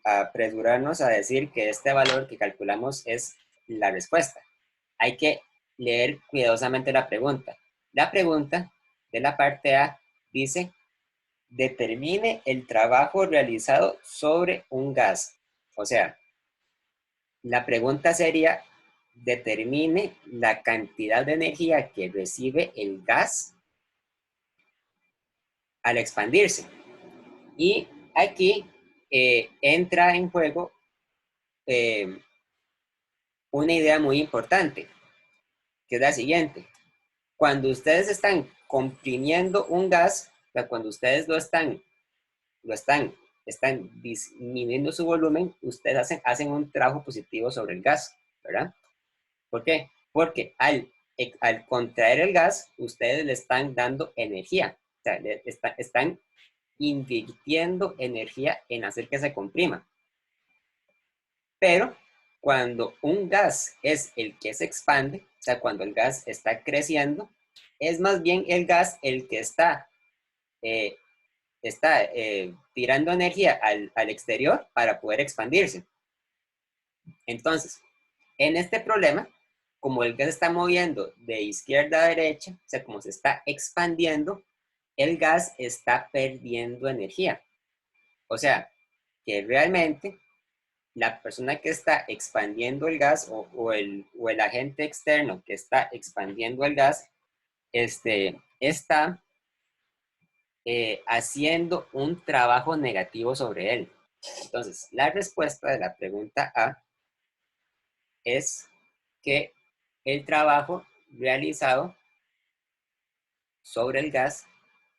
apresurarnos a decir que este valor que calculamos es la respuesta. Hay que leer cuidadosamente la pregunta. La pregunta de la parte A dice, determine el trabajo realizado sobre un gas. O sea, la pregunta sería, determine la cantidad de energía que recibe el gas al expandirse. Y aquí entra en juego eh, una idea muy importante, que es la siguiente. Cuando ustedes están comprimiendo un gas, o sea, cuando ustedes están disminuyendo su volumen, ustedes hacen un trabajo positivo sobre el gas, ¿verdad? ¿Por qué? Porque al contraer el gas, ustedes le están dando energía, o sea, están invirtiendo energía en hacer que se comprima. Pero cuando un gas es el que se expande, o sea, cuando el gas está creciendo, es más bien el gas el que eh, está tirando energía al exterior para poder expandirse. Entonces, en este problema, como el gas está moviendo de izquierda a derecha, o sea, como se está expandiendo, el gas está perdiendo energía. O sea, que realmente la persona que está expandiendo el gas o el agente externo que está expandiendo el gas está haciendo un trabajo negativo sobre él. Entonces, la respuesta de la pregunta A es que el trabajo realizado sobre el gas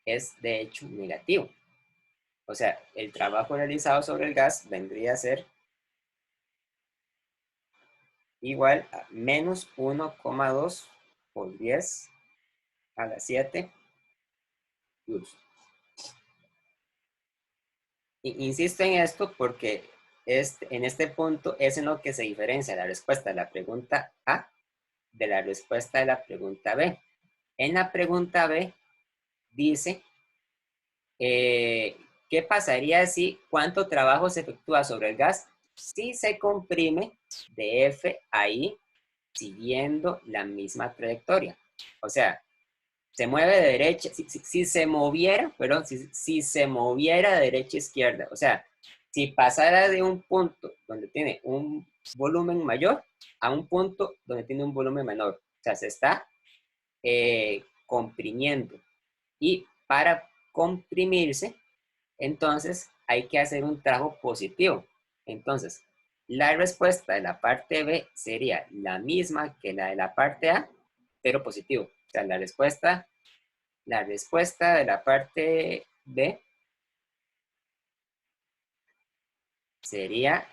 es de hecho negativo. O sea, el trabajo realizado sobre el gas vendría a ser igual a menos 1,2 por 10 a la 7 joules. Insisto en esto porque en este punto es en lo que se diferencia la respuesta de la pregunta A de la respuesta de la pregunta B. En la pregunta B dice, ¿qué pasaría si cuánto trabajo se efectúa sobre el gas si se comprime de F a I siguiendo la misma trayectoria? O sea, se mueve de derecha, si se moviera, perdón, si se moviera de derecha a izquierda, o sea, si pasara de un punto donde tiene un volumen mayor a un punto donde tiene un volumen menor, o sea, se está comprimiendo. Y para comprimirse, entonces hay que hacer un trabajo positivo. Entonces, la respuesta de la parte B sería la misma que la de la parte A, pero positivo. O sea, la respuesta de la parte B sería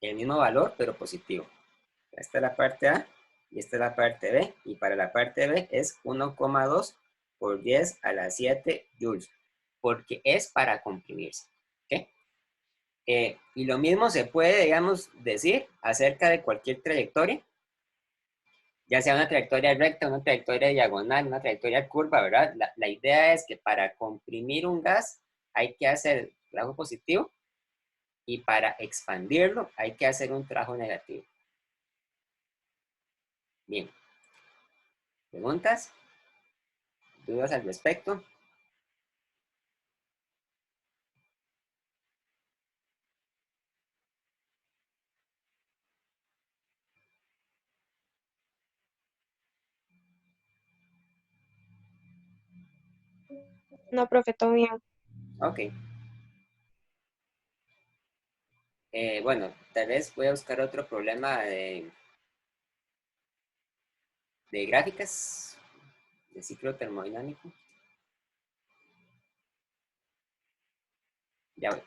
el mismo valor, pero positivo. Esta es la parte A y esta es la parte B. Y para la parte B es 1,2 por 10 a la 7 joules, porque es para comprimirse. ¿Okay? Y lo mismo se puede, digamos, decir acerca de cualquier trayectoria, ya sea una trayectoria recta, una trayectoria diagonal, una trayectoria curva, ¿verdad? La idea es que para comprimir un gas hay que hacer trabajo positivo y para expandirlo hay que hacer un trabajo negativo. Bien. ¿Preguntas? ¿Dudas al respecto? No, profe, todo bien. Ok. Bueno, tal vez voy a buscar otro problema de gráficas de ciclo termodinámico. Ya voy.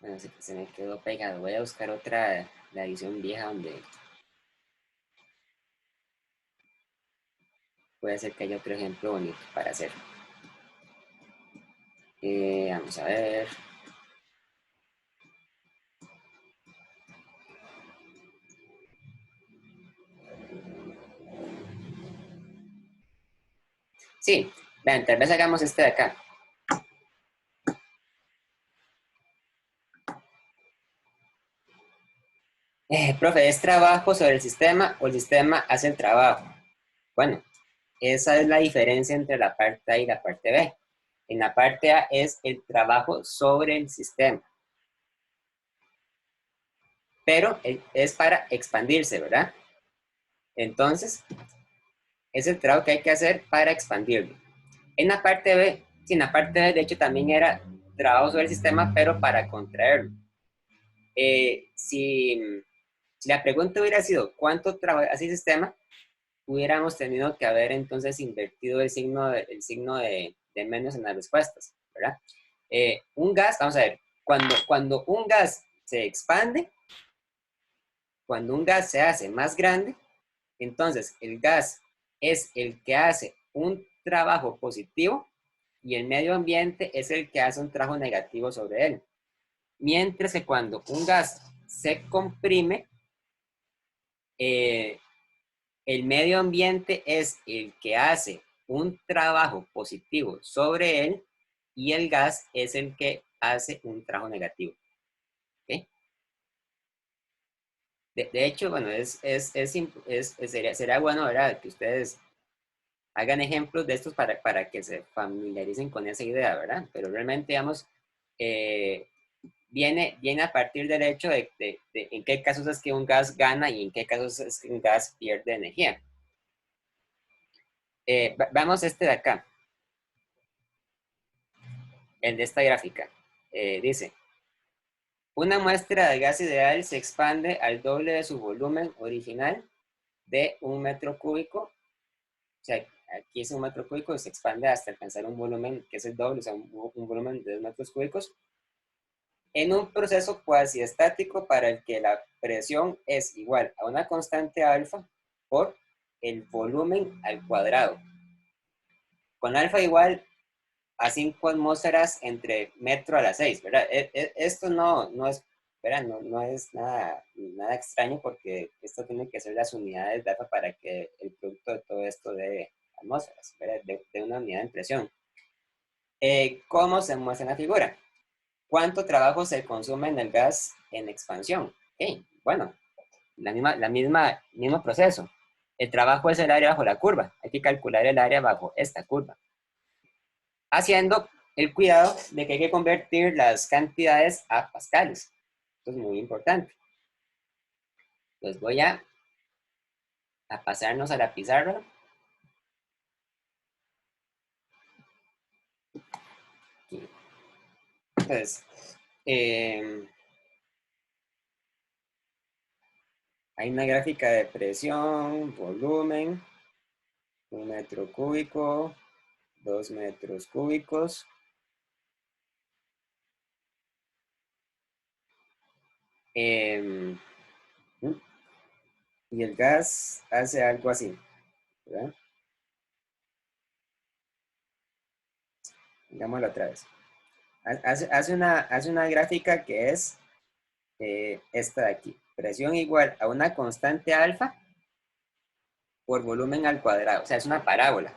Bueno, se me quedó pegado. Voy a buscar otra, la edición vieja donde puede ser que haya otro ejemplo bonito para hacer. Vamos a ver. Sí, vean, tal vez hagamos este de acá. Profe, ¿es trabajo sobre el sistema o el sistema hace el trabajo? Bueno, esa es la diferencia entre la parte A y la parte B. En la parte A es el trabajo sobre el sistema, pero es para expandirse, ¿verdad? Entonces, es el trabajo que hay que hacer para expandirlo. En la parte B, sí, en la parte B, de hecho, también era trabajo sobre el sistema, pero para contraerlo. Si la pregunta hubiera sido ¿cuánto trabaja hace el sistema? Hubiéramos tenido que haber entonces invertido el signo de menos en las respuestas, ¿verdad? Un gas, vamos a ver, cuando un gas se expande, cuando un gas se hace más grande, entonces el gas es el que hace un trabajo positivo y el medio ambiente es el que hace un trabajo negativo sobre él. Mientras que cuando un gas se comprime, eh, el medio ambiente es el que hace un trabajo positivo sobre él y el gas es el que hace un trabajo negativo. ¿Okay? De hecho, bueno, sería bueno, ¿verdad? Que ustedes hagan ejemplos de estos para que se familiaricen con esa idea, ¿verdad? Pero realmente, digamos, eh, viene a partir del hecho de en qué casos es que un gas gana y en qué casos es que un gas pierde energía. Vamos este de acá, el de esta gráfica. Dice, una muestra de gas ideal se expande al doble de su volumen original de 1 metro cúbico. O sea, aquí es 1 metro cúbico y se expande hasta alcanzar un volumen que es el doble, o sea, un volumen de 2 metros cúbicos, en un proceso cuasi estático para el que la presión es igual a una constante alfa por el volumen al cuadrado. Con alfa igual a 5 atmósferas entre metro a la 6, ¿verdad? Esto no es, ¿verdad? No es nada extraño porque esto tiene que ser las unidades de alfa para que el producto de todo esto de atmósferas, ¿verdad? De una unidad de presión. ¿Cómo se muestra en la figura? ¿Cuánto trabajo se consume en el gas en expansión? Okay, bueno, mismo proceso. El trabajo es el área bajo la curva. Hay que calcular el área bajo esta curva. Haciendo el cuidado de que hay que convertir las cantidades a pascales. Esto es muy importante. Pues voy a pasarnos a la pizarra. Aquí. Entonces, hay una gráfica de presión, volumen, 1 metro cúbico, 2 metros cúbicos. Y el gas hace algo así, ¿verdad? Digámoslo otra vez. Hace una gráfica que es esta de aquí. Presión igual a una constante alfa por volumen al cuadrado. O sea, es una parábola.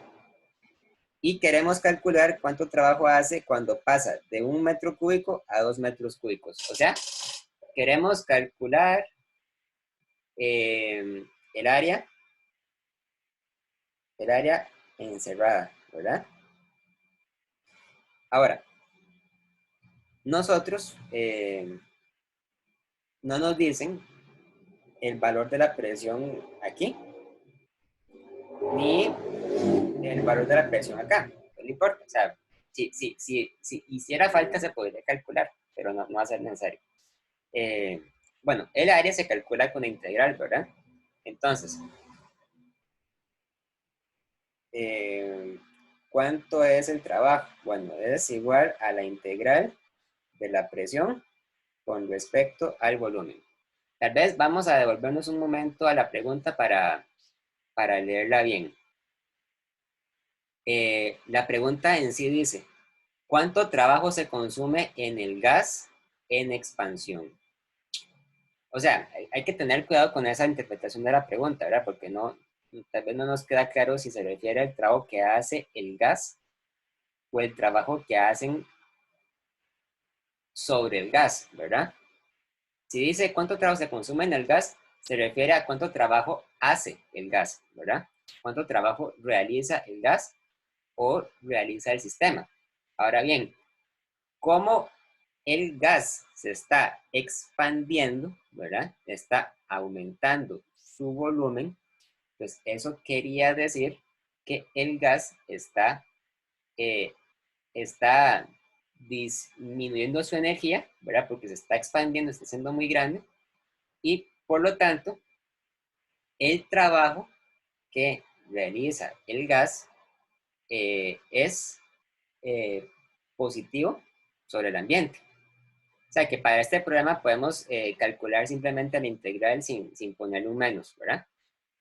Y queremos calcular cuánto trabajo hace cuando pasa de 1 metro cúbico a 2 metros cúbicos. O sea, queremos calcular el área encerrada, ¿verdad? Ahora, nosotros no nos dicen el valor de la presión aquí, ni el valor de la presión acá. No importa. O sea, si hiciera falta se podría calcular, pero no va a ser necesario. Bueno, el área se calcula con la integral, ¿verdad? Entonces, ¿cuánto es el trabajo? Bueno, es igual a la integral de la presión con respecto al volumen. Tal vez vamos a devolvernos un momento a la pregunta para leerla bien. La pregunta en sí dice, ¿cuánto trabajo se consume en el gas en expansión? O sea, hay que tener cuidado con esa interpretación de la pregunta, ¿verdad? Porque no, tal vez no nos queda claro si se refiere al trabajo que hace el gas o el trabajo que hacen sobre el gas, ¿verdad? Si dice cuánto trabajo se consume en el gas, se refiere a cuánto trabajo hace el gas, ¿verdad? Cuánto trabajo realiza el gas o realiza el sistema. Ahora bien, ¿cómo el gas se está expandiendo, ¿verdad? Está aumentando su volumen, pues eso quería decir que el gas eh, está disminuyendo su energía, ¿verdad? Porque se está expandiendo, está siendo muy grande, y por lo tanto, el trabajo que realiza el gas es eh, positivo sobre el ambiente. O sea que para este problema podemos calcular simplemente la integral sin ponerle un menos, ¿verdad?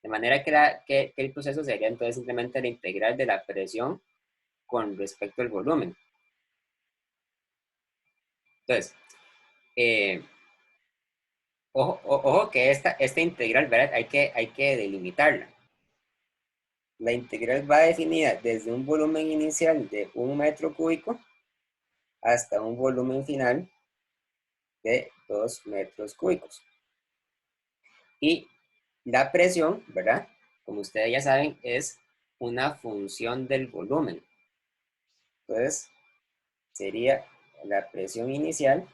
De manera que el proceso sería entonces simplemente la integral de la presión con respecto al volumen. Entonces, eh, ojo que esta integral, ¿verdad? Hay que delimitarla. La integral va definida desde un volumen inicial de 1 metro cúbico hasta un volumen final de 2 metros cúbicos. Y la presión, ¿verdad? Como ustedes ya saben, es una función del volumen. Entonces, sería la presión inicial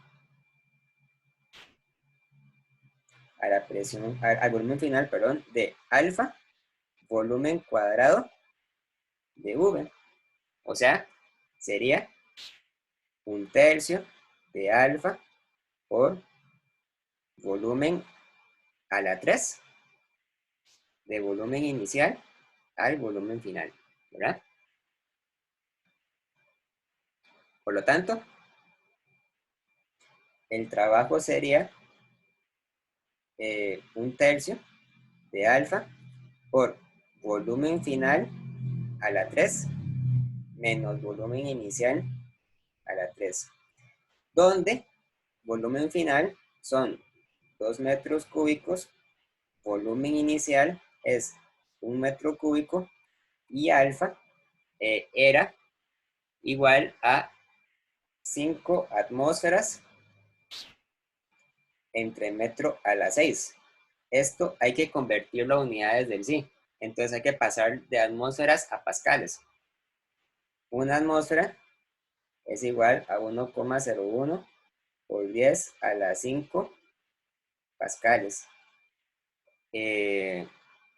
al volumen final, perdón, de alfa, volumen cuadrado de V. O sea, sería 1/3 de alfa por volumen a la 3 de volumen inicial al volumen final, ¿verdad? Por lo tanto, el trabajo sería 1/3 de alfa por volumen final a la 3 menos volumen inicial a la 3, donde volumen final son 2 metros cúbicos, volumen inicial es 1 metro cúbico y alfa era igual a 5 atmósferas entre metro a la 6. Esto hay que convertirlo a unidades del sí. Entonces hay que pasar de atmósferas a pascales. Una atmósfera es igual a 1,01 por 10 a la 5 pascales.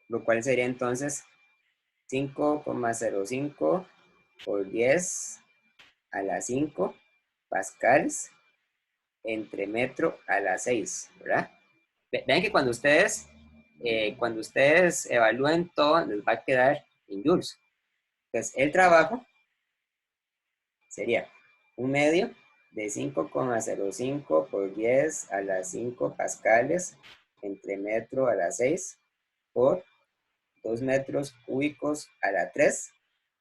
Lo cual sería entonces 5,05 por 10 a la 5 pascales entre metro a la 6, ¿verdad? Vean que cuando ustedes evalúen todo, les va a quedar en joules. Entonces, el trabajo sería un medio de 5,05 por 10 a la 5 pascales entre metro a la 6 por 2 metros cúbicos a la 3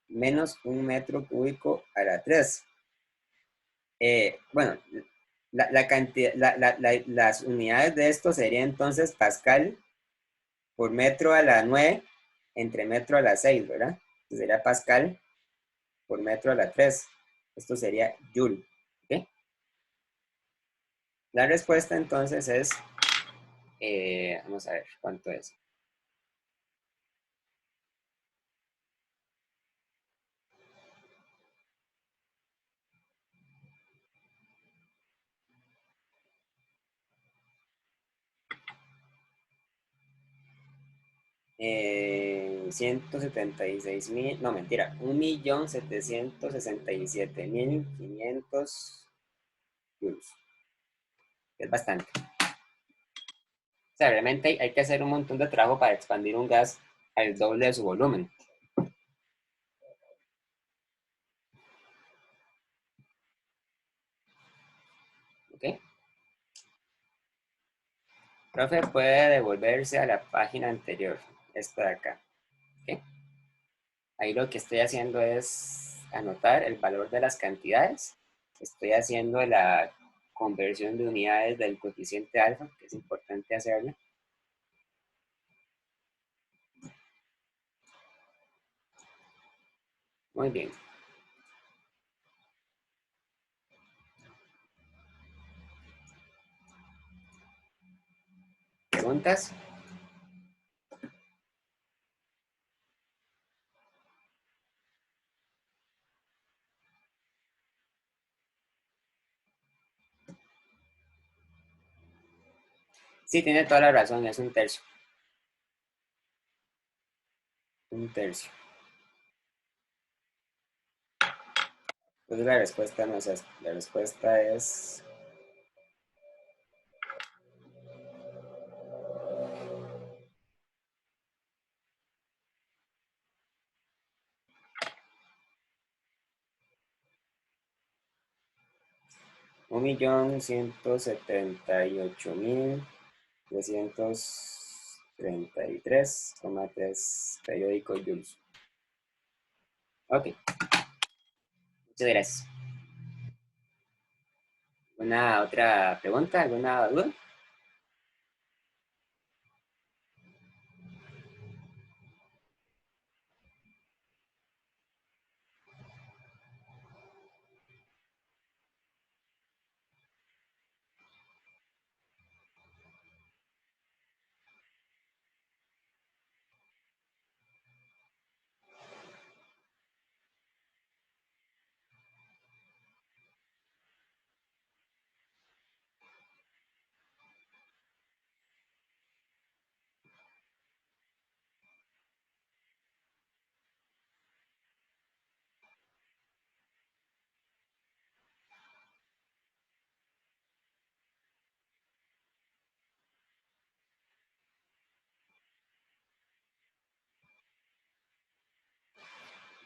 menos 1 metro cúbico a la 3. Bueno, las unidades de esto serían entonces pascal por metro a la 9 entre metro a la 6, ¿verdad? Entonces sería pascal por metro a la 3. Esto sería joule. ¿Okay? La respuesta entonces es, vamos a ver cuánto es. Eh, 176.000, no mentira, 1.767.500 joules. Es bastante. O sea, realmente hay que hacer un montón de trabajo para expandir un gas al doble de su volumen. ¿Ok? Profe, puede devolverse a la página anterior, esta de acá. ¿Ok? Ahí lo que estoy haciendo es anotar el valor de las cantidades. Estoy haciendo la conversión de unidades del coeficiente alfa, que es importante hacerlo. Muy bien. ¿Preguntas? Sí, tiene toda la razón, es un tercio. Un tercio. Entonces la respuesta no es esta. La respuesta es 1.178.333,3 periódicos joules. Ok, muchas gracias. ¿Una otra pregunta? ¿Alguna duda?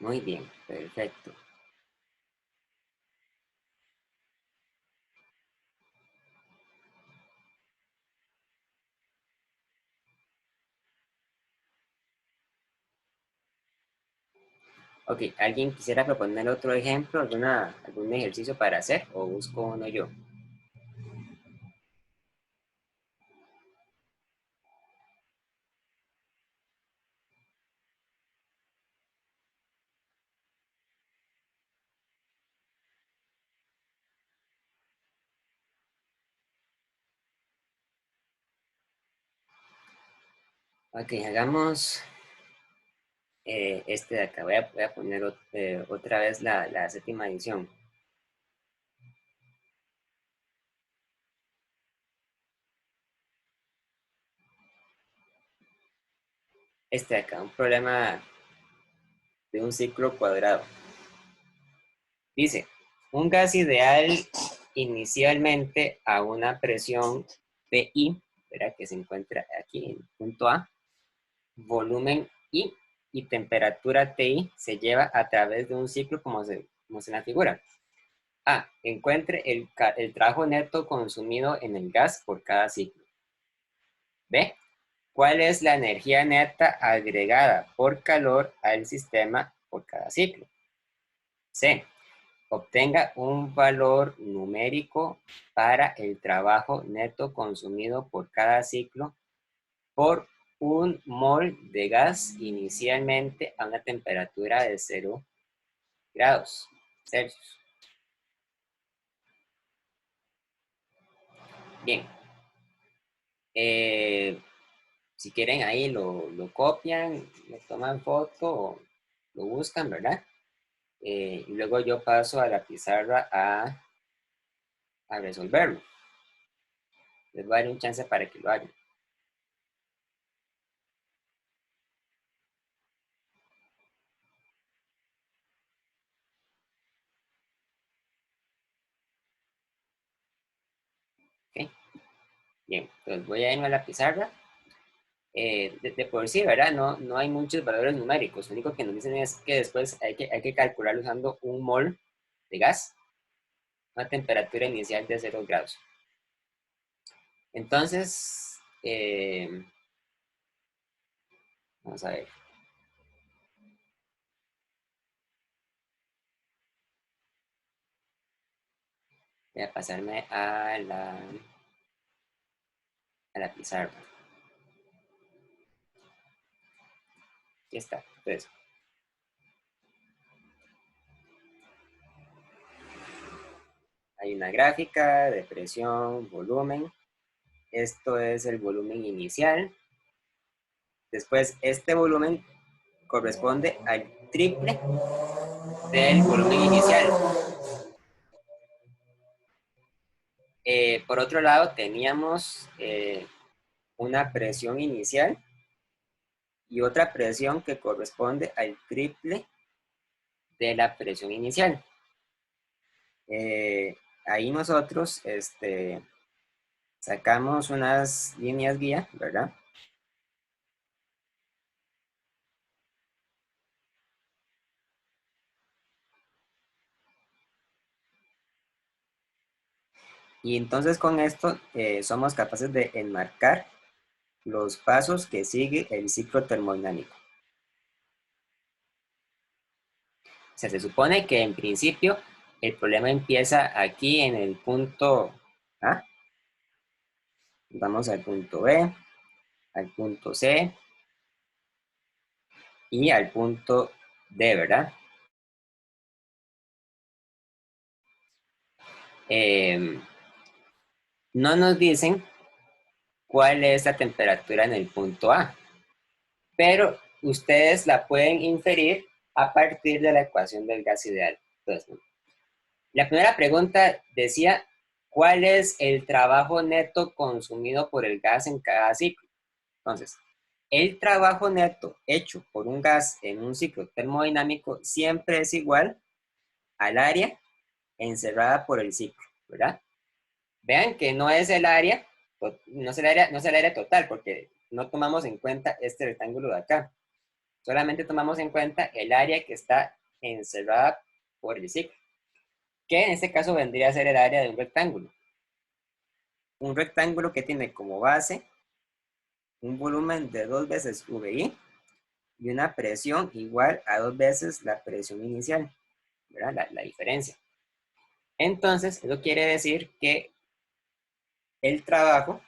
Muy bien, perfecto. Ok, ¿alguien quisiera proponer otro ejemplo, algún ejercicio para hacer o busco uno yo? Ok, hagamos este de acá. Voy a poner otra vez la séptima edición. Este de acá, un problema de un ciclo cuadrado. Dice, un gas ideal inicialmente a una presión PI, ¿verdad? Que se encuentra aquí en punto A, volumen I y temperatura TI se lleva a través de un ciclo como se la figura. A. Encuentre el trabajo neto consumido en el gas por cada ciclo. B. ¿Cuál es la energía neta agregada por calor al sistema por cada ciclo? C. Obtenga un valor numérico para el trabajo neto consumido por cada ciclo por un mol de gas inicialmente a una temperatura de 0 grados Celsius. Bien. Si quieren ahí lo copian, le toman foto, lo buscan, ¿verdad? Y luego yo paso a la pizarra a resolverlo. Les voy a dar un chance para que lo hagan. ¿Ok? Bien, entonces voy a irme a la pizarra. De por sí, ¿verdad? No hay muchos valores numéricos. Lo único que nos dicen es que después hay que calcular usando un mol de gas, una temperatura inicial de 0 grados. Entonces, Vamos a ver. Voy a pasarme a la pizarra. Aquí está. Entonces, hay una gráfica de presión, volumen. Esto es el volumen inicial. Después, este volumen corresponde al triple del volumen inicial. Por otro lado, teníamos una presión inicial y otra presión que corresponde al triple de la presión inicial. Ahí nosotros sacamos unas líneas guía, ¿verdad? Y entonces con esto somos capaces de enmarcar los pasos que sigue el ciclo termodinámico. O sea, se supone que en principio el problema empieza aquí en el punto A. Vamos al punto B, al punto C y al punto D, ¿verdad? No nos dicen cuál es la temperatura en el punto A, pero ustedes la pueden inferir a partir de la ecuación del gas ideal. Entonces, la primera pregunta decía, ¿cuál es el trabajo neto consumido por el gas en cada ciclo? Entonces, el trabajo neto hecho por un gas en un ciclo termodinámico siempre es igual al área encerrada por el ciclo, ¿verdad? Vean que no es el área, no es el área total, porque no tomamos en cuenta este rectángulo de acá. Solamente tomamos en cuenta el área que está encerrada por el ciclo, que en este caso vendría a ser el área de un rectángulo. Un rectángulo que tiene como base un volumen de 2 veces VI y una presión igual a 2 veces la presión inicial, ¿verdad? La diferencia. Entonces, eso quiere decir que el trabajo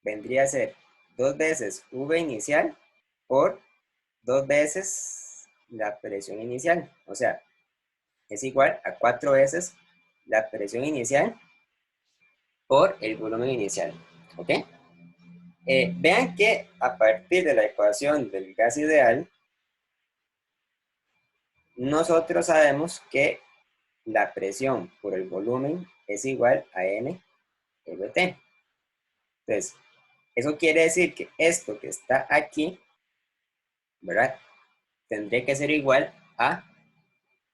vendría a ser 2 veces V inicial por 2 veces la presión inicial. O sea, es igual a 4 veces la presión inicial por el volumen inicial. ¿Ok? Vean que a partir de la ecuación del gas ideal, nosotros sabemos que la presión por el volumen es igual a N/T. Entonces, eso quiere decir que esto que está aquí, ¿verdad? Tendría que ser igual a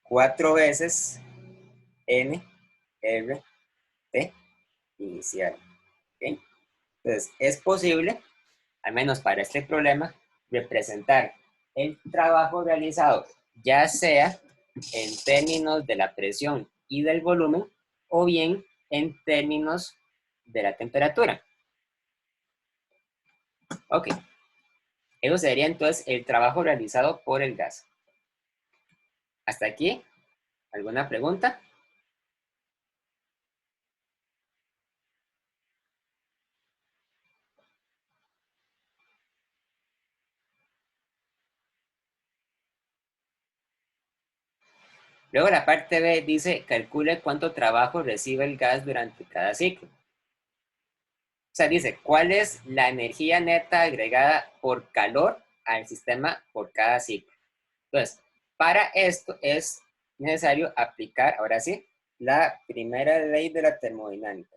4 veces N/T inicial. ¿Okay? Entonces, es posible, al menos para este problema, representar el trabajo realizado, ya sea en términos de la presión y del volumen, o bien en términos de la temperatura. Ok. Eso sería entonces el trabajo realizado por el gas. ¿Hasta aquí? ¿Alguna pregunta? Luego la parte B dice, calcule cuánto trabajo recibe el gas durante cada ciclo. O sea, dice, ¿cuál es la energía neta agregada por calor al sistema por cada ciclo? Entonces, para esto es necesario aplicar, ahora sí, la primera ley de la termodinámica,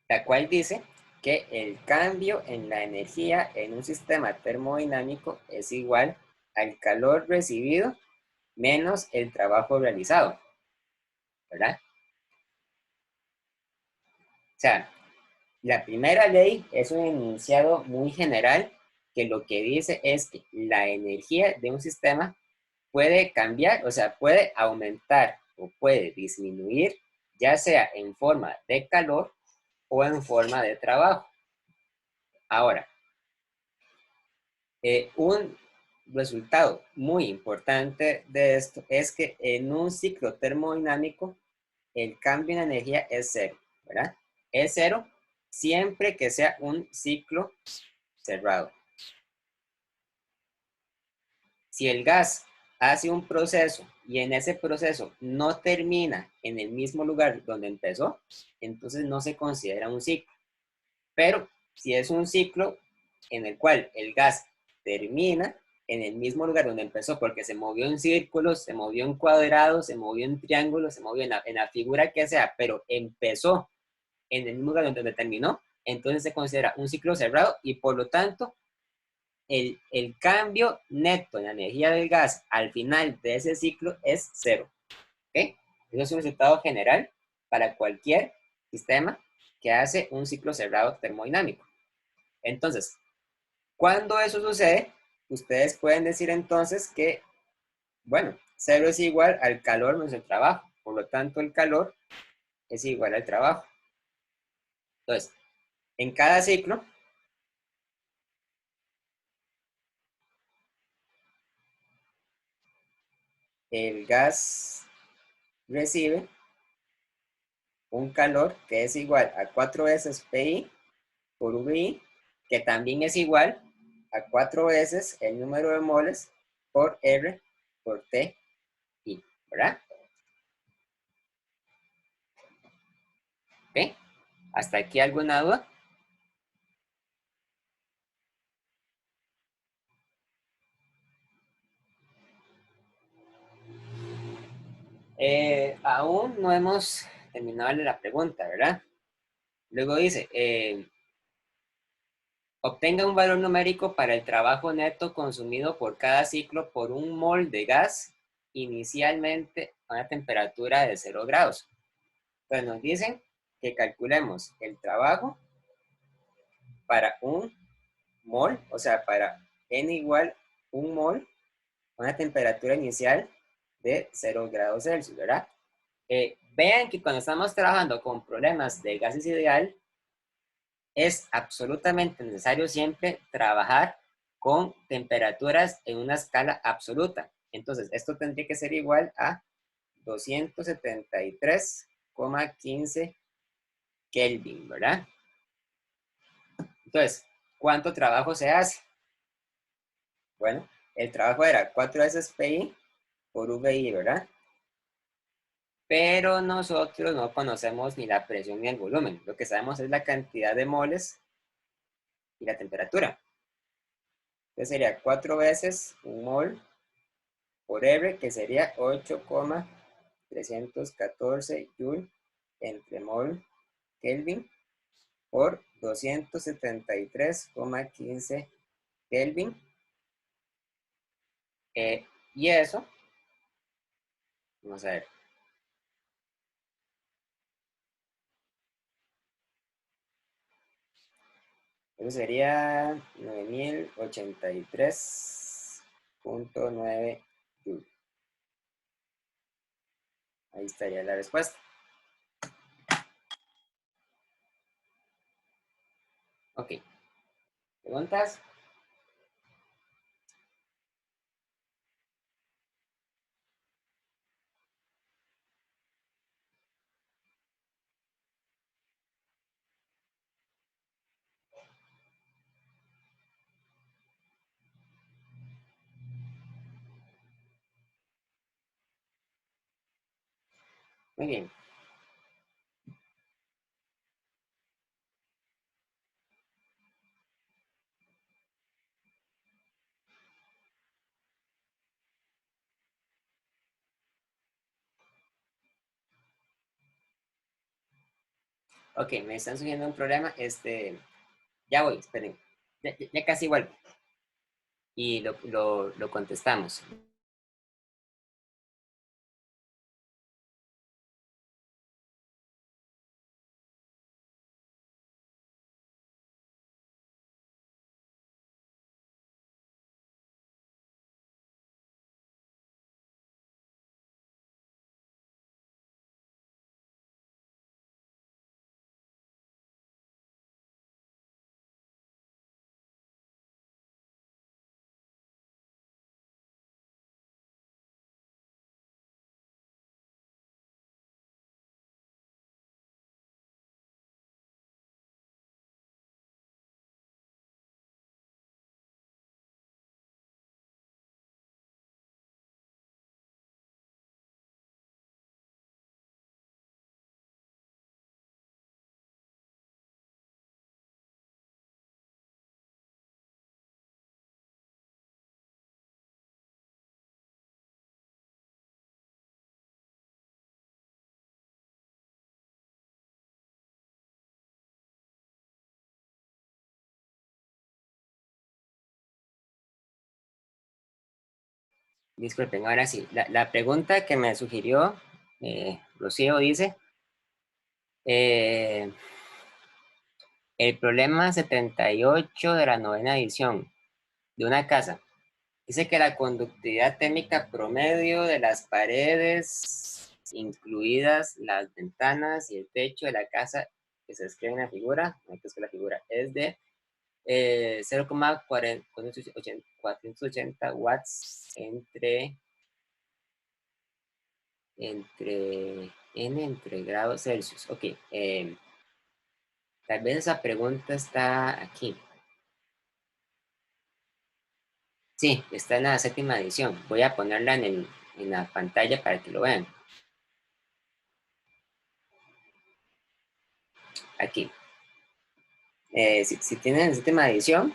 la cual dice que el cambio en la energía en un sistema termodinámico es igual al calor recibido menos el trabajo realizado, ¿verdad? O sea, la primera ley es un enunciado muy general que lo que dice es que la energía de un sistema puede cambiar, o sea, puede aumentar o puede disminuir, ya sea en forma de calor o en forma de trabajo. Ahora, un resultado muy importante de esto es que en un ciclo termodinámico el cambio en energía es cero, ¿verdad? Es cero siempre que sea un ciclo cerrado. Si el gas hace un proceso y en ese proceso no termina en el mismo lugar donde empezó, entonces no se considera un ciclo. Pero si es un ciclo en el cual el gas termina en el mismo lugar donde empezó, porque se movió en círculos, se movió en cuadrados, se movió en triángulos, se movió en la figura que sea, pero empezó en el mismo lugar donde terminó, entonces se considera un ciclo cerrado y por lo tanto el cambio neto en la energía del gas al final de ese ciclo es cero. ¿Okay? Eso es un resultado general para cualquier sistema que hace un ciclo cerrado termodinámico. Entonces, cuando eso sucede, ustedes pueden decir entonces que, bueno, cero es igual al calor menos el trabajo. Por lo tanto, el calor es igual al trabajo. Entonces, en cada ciclo, el gas recibe un calor que es igual a 4 veces PI por VI, que también es igual a 4 veces el número de moles por R por TI, ¿verdad? ¿Ok? ¿Hasta aquí alguna duda? Aún no hemos terminado la pregunta, ¿verdad? Luego dice, obtenga un valor numérico para el trabajo neto consumido por cada ciclo por un mol de gas inicialmente a una temperatura de 0 grados. Entonces nos dicen que calculemos el trabajo para un mol, o sea, para n igual un mol, una temperatura inicial de 0 grados Celsius, ¿verdad? Vean que cuando estamos trabajando con problemas de gases ideal, es absolutamente necesario siempre trabajar con temperaturas en una escala absoluta. Entonces, esto tendría que ser igual a 273,15 Kelvin, ¿verdad? Entonces, ¿cuánto trabajo se hace? Bueno, el trabajo era 4 veces PI por VI, ¿verdad? Pero nosotros no conocemos ni la presión ni el volumen. Lo que sabemos es la cantidad de moles y la temperatura. Entonces sería 4 veces un mol por R, que sería 8,314 Joule entre mol Kelvin por 273,15 Kelvin. Y eso, vamos a ver, eso sería 9083,9 Joule. Ahí estaría la respuesta. Ok, ¿preguntas? Muy bien. Ok, me están surgiendo un problema. Ya voy, esperen. Ya casi vuelvo. Y lo contestamos. Disculpen, ahora sí. La pregunta que me sugirió Rocío dice, el problema 78 de la novena edición de una casa. Dice que la conductividad térmica promedio de las paredes, incluidas las ventanas y el techo de la casa que se describe en la figura, no que es que la figura, es de 0,480 watts entre grados Celsius. Ok, tal vez esa pregunta está aquí. Sí, está en la séptima edición. Voy a ponerla en la pantalla para que lo vean. Aquí. Si tienen la séptima edición,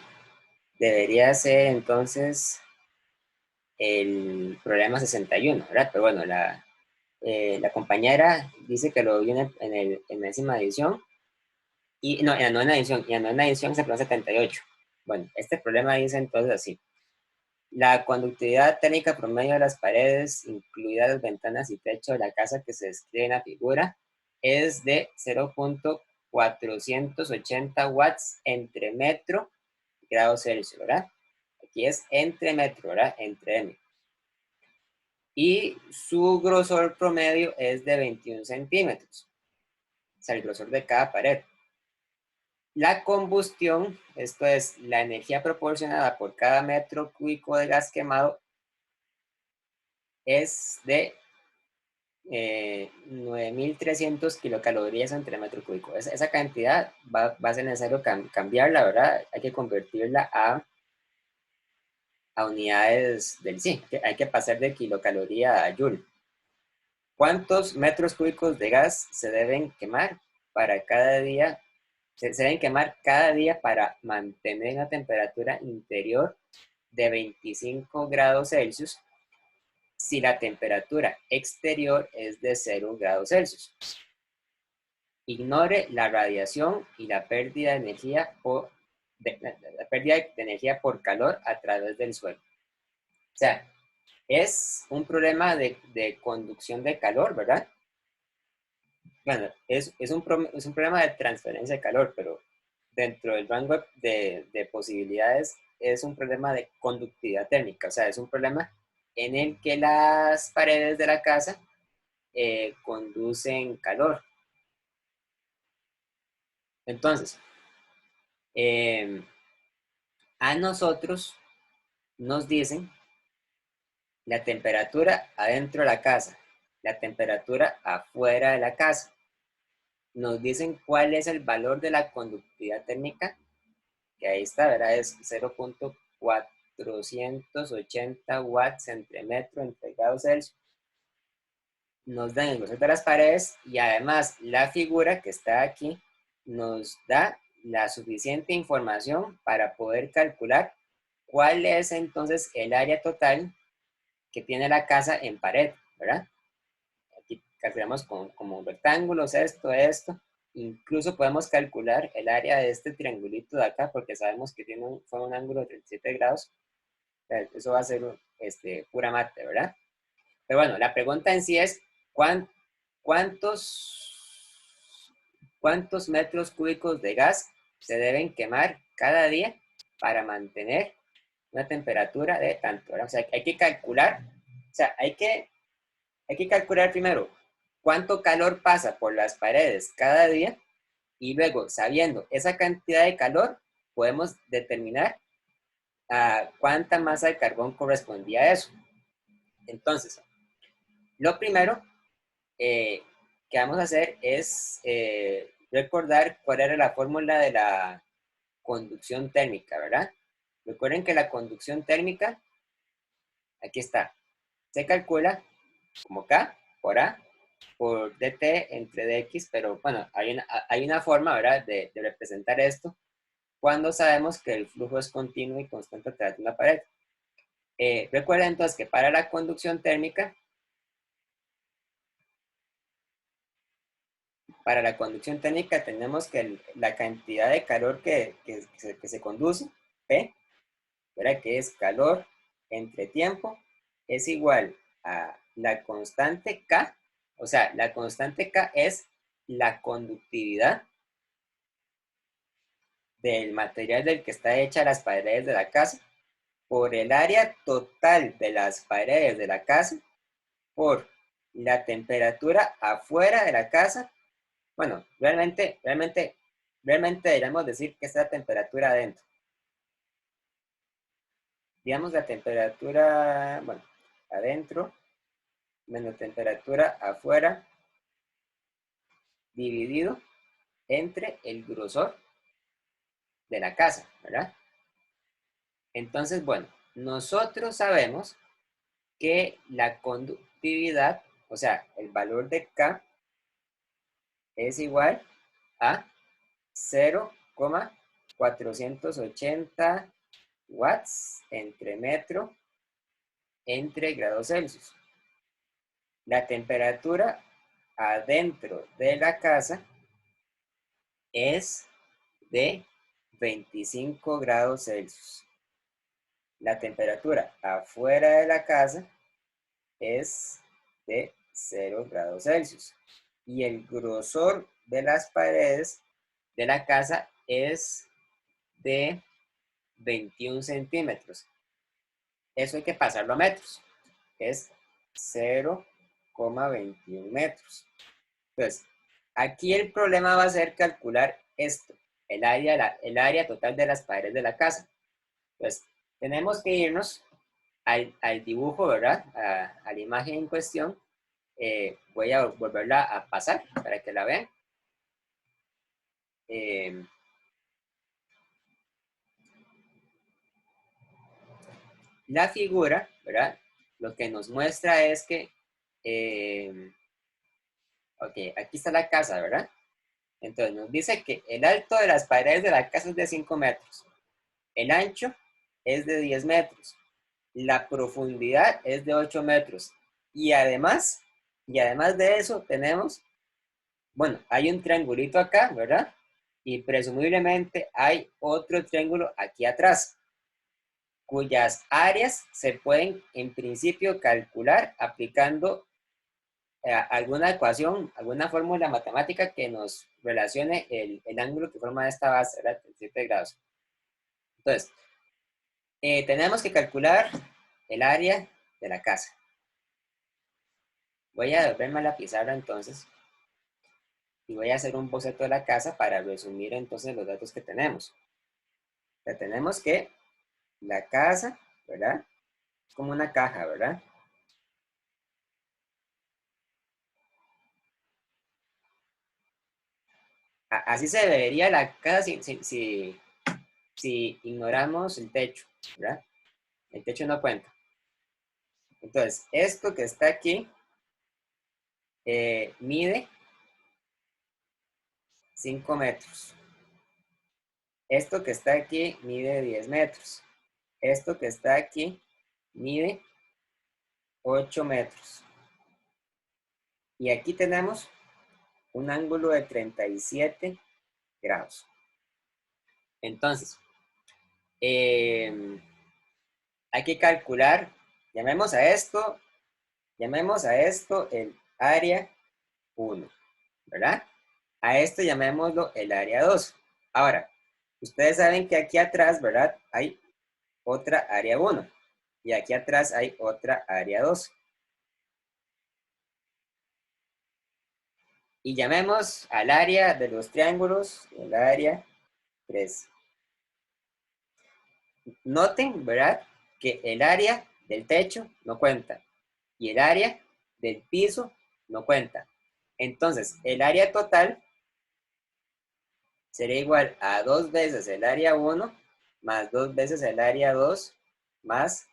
debería ser entonces el problema 61, ¿verdad? Pero bueno, la compañera dice que lo viene en la décima edición. Y no, en la novena edición. Y en la novena edición se problema 78. Bueno, este problema dice entonces así. La conductividad térmica promedio de las paredes, incluidas las ventanas y techo de la casa que se describe en la figura, es de 0,480 watts entre metro y grados Celsius, ¿verdad? Aquí es entre metro, ¿verdad? Entre M. Y su grosor promedio es de 21 centímetros. O sea, el grosor de cada pared. La combustión, esto es la energía proporcionada por cada metro cúbico de gas quemado, es de 9.300 kilocalorías entre metro cúbico. Esa cantidad va a ser necesario cambiarla, ¿verdad? Hay que convertirla a unidades del sí. Hay que pasar de kilocaloría a joule. ¿Cuántos metros cúbicos de gas se deben quemar para cada día? Se deben quemar cada día para mantener una temperatura interior de 25 grados Celsius si la temperatura exterior es de 0 grados Celsius. Ignore la radiación y la pérdida de energía por calor a través del suelo. O sea, es un problema de conducción de calor, ¿verdad? Bueno, es un problema de transferencia de calor, pero dentro del rango de posibilidades es un problema de conductividad térmica, o sea, es un problema en el que las paredes de la casa conducen calor. Entonces, a nosotros nos dicen la temperatura adentro de la casa, la temperatura afuera de la casa. Nos dicen cuál es el valor de la conductividad térmica, que ahí está, ¿verdad? Es 0,480 watts entre metro entre grados Celsius. Nos dan el grosor de las paredes y además la figura que está aquí nos da la suficiente información para poder calcular cuál es entonces el área total que tiene la casa en pared, ¿verdad? Aquí calculamos como rectángulos, esto. Incluso podemos calcular el área de este triangulito de acá porque sabemos que forma un ángulo de 37 grados. Eso va a ser pura mate, ¿verdad? Pero bueno, la pregunta en sí es, ¿cuántos metros cúbicos de gas se deben quemar cada día para mantener una temperatura de tanto, ¿verdad? O sea, hay que calcular, o sea, hay que calcular primero cuánto calor pasa por las paredes cada día y luego, sabiendo esa cantidad de calor, podemos determinar a cuánta masa de carbón correspondía a eso. Entonces, lo primero que vamos a hacer es recordar cuál era la fórmula de la conducción térmica, ¿verdad? Recuerden que la conducción térmica, aquí está, se calcula como K por A por dt entre dx, pero bueno, hay una forma, ¿verdad?, de representar esto cuando sabemos que el flujo es continuo y constante a través de una pared. Recuerden entonces que para la conducción térmica, tenemos que la cantidad de calor que se conduce, P, ¿verdad?, que es calor entre tiempo, es igual a la constante K, o sea, la constante K es la conductividad del material del que está hecha las paredes de la casa por el área total de las paredes de la casa por la temperatura afuera de la casa. Bueno, realmente deberíamos decir que es la temperatura adentro. Digamos la temperatura, bueno, adentro menos temperatura afuera dividido entre el grosor de la casa, ¿verdad? Entonces, bueno, nosotros sabemos que la conductividad, o sea, el valor de K es igual a 0,480 watts entre metro entre grados Celsius. La temperatura adentro de la casa es de 25 grados Celsius. La temperatura afuera de la casa es de 0 grados Celsius. Y el grosor de las paredes de la casa es de 21 centímetros. Eso hay que pasarlo a metros. Es 0,21 metros. Entonces, aquí el problema va a ser calcular esto, el área total de las paredes de la casa. Entonces, tenemos que irnos al dibujo, ¿verdad? A la imagen en cuestión. Voy a volverla a pasar para que la vean. La figura, ¿verdad? Lo que nos muestra es que, ok, aquí está la casa, ¿verdad? Entonces nos dice que el alto de las paredes de la casa es de 5 metros. El ancho es de 10 metros. La profundidad es de 8 metros. Y además de eso tenemos, bueno, hay un triangulito acá, ¿verdad? Y presumiblemente hay otro triángulo aquí atrás, cuyas áreas se pueden en principio calcular aplicando alguna ecuación, alguna fórmula matemática que nos relacione el ángulo que forma esta base, ¿verdad? 37 grados. Entonces, tenemos que calcular el área de la casa. Voy a devolverme a la pizarra entonces y voy a hacer un boceto de la casa para resumir entonces los datos que tenemos. O sea, tenemos que la casa, ¿verdad? Es como una caja, ¿verdad? Así se vería la casa si ignoramos el techo, ¿verdad? El techo no cuenta. Entonces, esto que está aquí mide 5 metros. Esto que está aquí mide 10 metros. Esto que está aquí mide 8 metros. Y aquí tenemos un ángulo de 37 grados. Entonces, hay que calcular, llamemos a esto el área 1, ¿verdad? A esto llamémoslo el área 2. Ahora, ustedes saben que aquí atrás, ¿verdad? Hay otra área 1 y aquí atrás hay otra área 2. Y llamemos al área de los triángulos el área 3. Noten, ¿verdad? Que el área del techo no cuenta y el área del piso no cuenta. Entonces, el área total sería igual a 2 veces el área 1 más 2 veces el área 2 más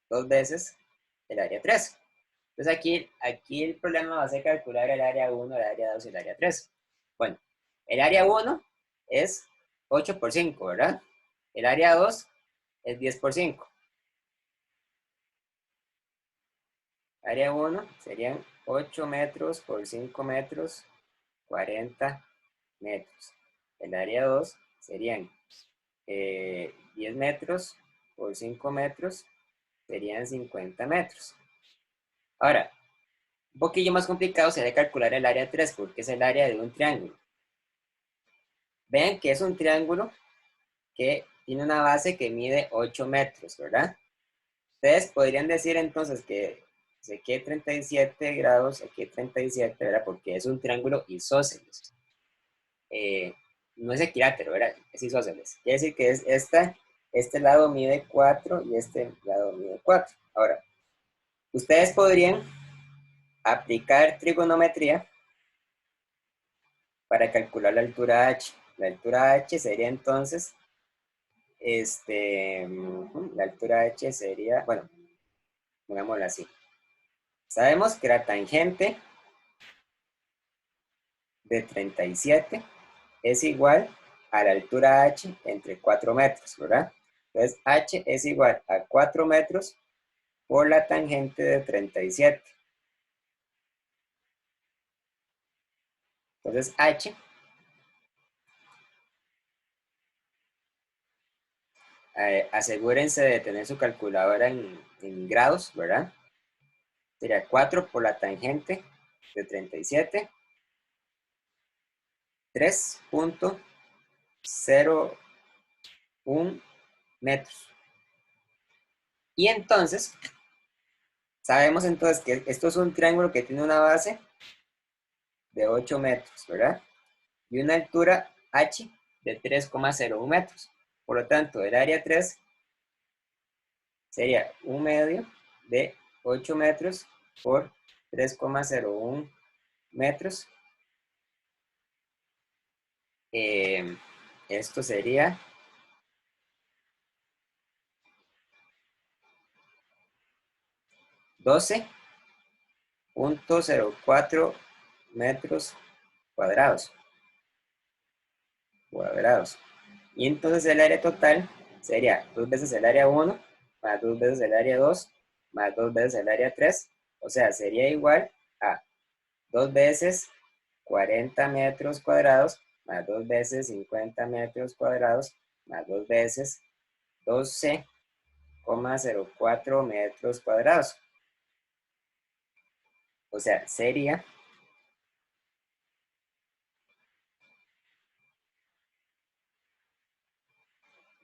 2 veces el área 3. Entonces aquí el problema va a ser calcular el área 1, el área 2 y el área 3. Bueno, el área 1 es 8 por 5, ¿verdad? El área 2 es 10 por 5. Área 1 serían 8 metros por 5 metros, 40 metros. El área 2 serían 10 metros por 5 metros, serían 50 metros. Ahora, un poquillo más complicado sería calcular el área 3, porque es el área de un triángulo. Vean que es un triángulo que tiene una base que mide 8 metros, ¿verdad? Ustedes podrían decir entonces que aquí hay 37 grados, aquí hay 37, ¿verdad? Porque es un triángulo isósceles. No es equilátero, ¿verdad? Es isósceles. Quiere decir que es este lado mide 4 y este lado mide 4. Ahora, ustedes podrían aplicar trigonometría para calcular la altura h. La altura h sería entonces, la altura h sería, bueno, pongámosla así. Sabemos que la tangente de 37 es igual a la altura h entre 4 metros, ¿verdad? Entonces, h es igual a 4 metros por la tangente de 37. Entonces, h, asegúrense de tener su calculadora en grados, ¿verdad? Sería 4 por la tangente de 37, 3.01 metros. Y entonces, sabemos entonces que esto es un triángulo que tiene una base de 8 metros, ¿verdad? Y una altura h de 3,01 metros. Por lo tanto, el área 3 sería 1 medio de 8 metros por 3,01 metros. Esto sería 12.04 metros cuadrados. Y entonces el área total sería 2 veces el área 1, más 2 veces el área 2, más 2 veces el área 3. O sea, sería igual a 2 veces 40 metros cuadrados, más 2 veces 50 metros cuadrados, más 2 veces 12,04 metros cuadrados. O sea, sería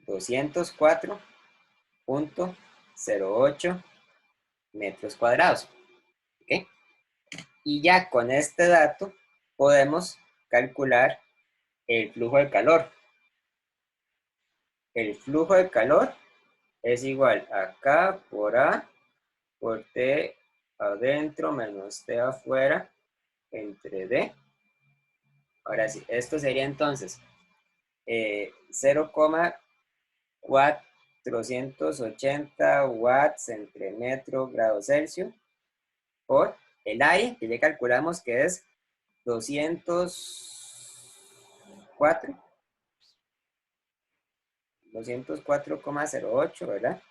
204.08 metros cuadrados. ¿Ok? Y ya con este dato podemos calcular el flujo de calor. El flujo de calor es igual a K por A por T adentro menos T afuera entre D. Ahora sí, esto sería entonces 0,480 watts entre metro grado Celsius por el aire, que ya calculamos que es 204,08, ¿verdad?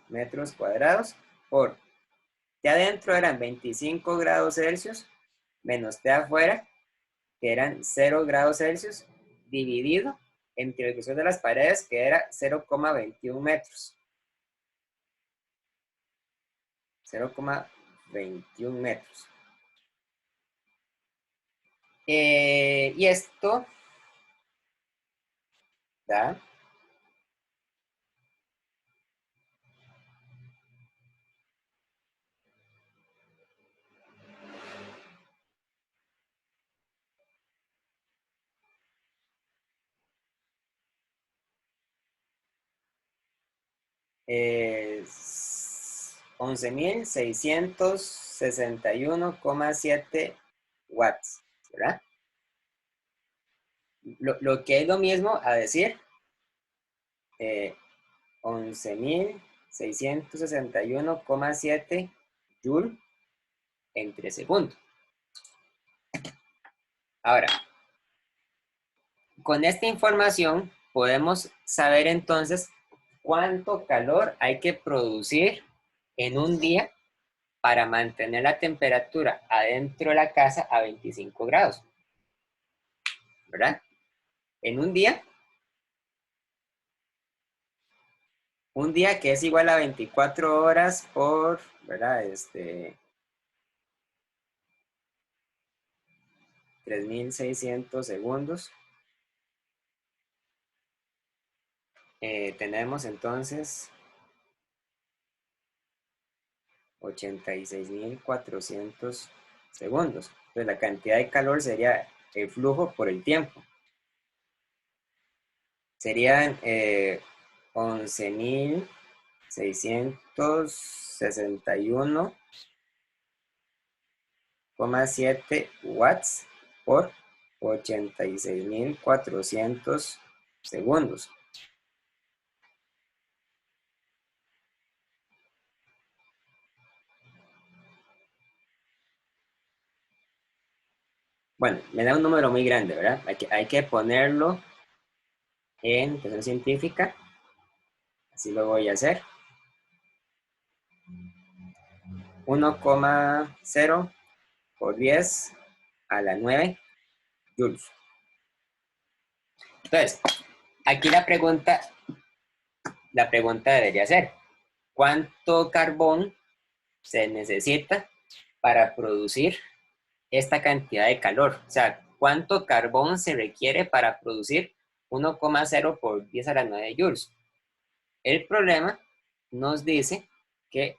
Metros cuadrados por T adentro eran 25 grados Celsius menos T afuera, que eran 0 grados Celsius, dividido entre el grosor de las paredes, que era 0,21 metros. 0,21 metros. Y esto da 11.661,7 watts, ¿verdad? Lo que es lo mismo a decir 11.661,7 joule entre segundo. Ahora, con esta información podemos saber entonces cuánto calor hay que producir en un día para mantener la temperatura adentro de la casa a 25 grados, ¿verdad? En un día, un día que es igual a 24 horas por, ¿verdad? 3.600 segundos. Tenemos entonces 86.400 segundos. Entonces la cantidad de calor sería el flujo por el tiempo. Serían 11.661,7 watts por 86.400 segundos. Bueno, me da un número muy grande, ¿verdad? Hay que ponerlo en notación científica. Así lo voy a hacer. 1,0 por 10 a la 9 joules. Entonces, aquí la pregunta debería ser, ¿cuánto carbón se necesita para producir esta cantidad de calor? O sea, ¿cuánto carbón se requiere para producir 1,0 por 10 a la 9 joules? El problema nos dice que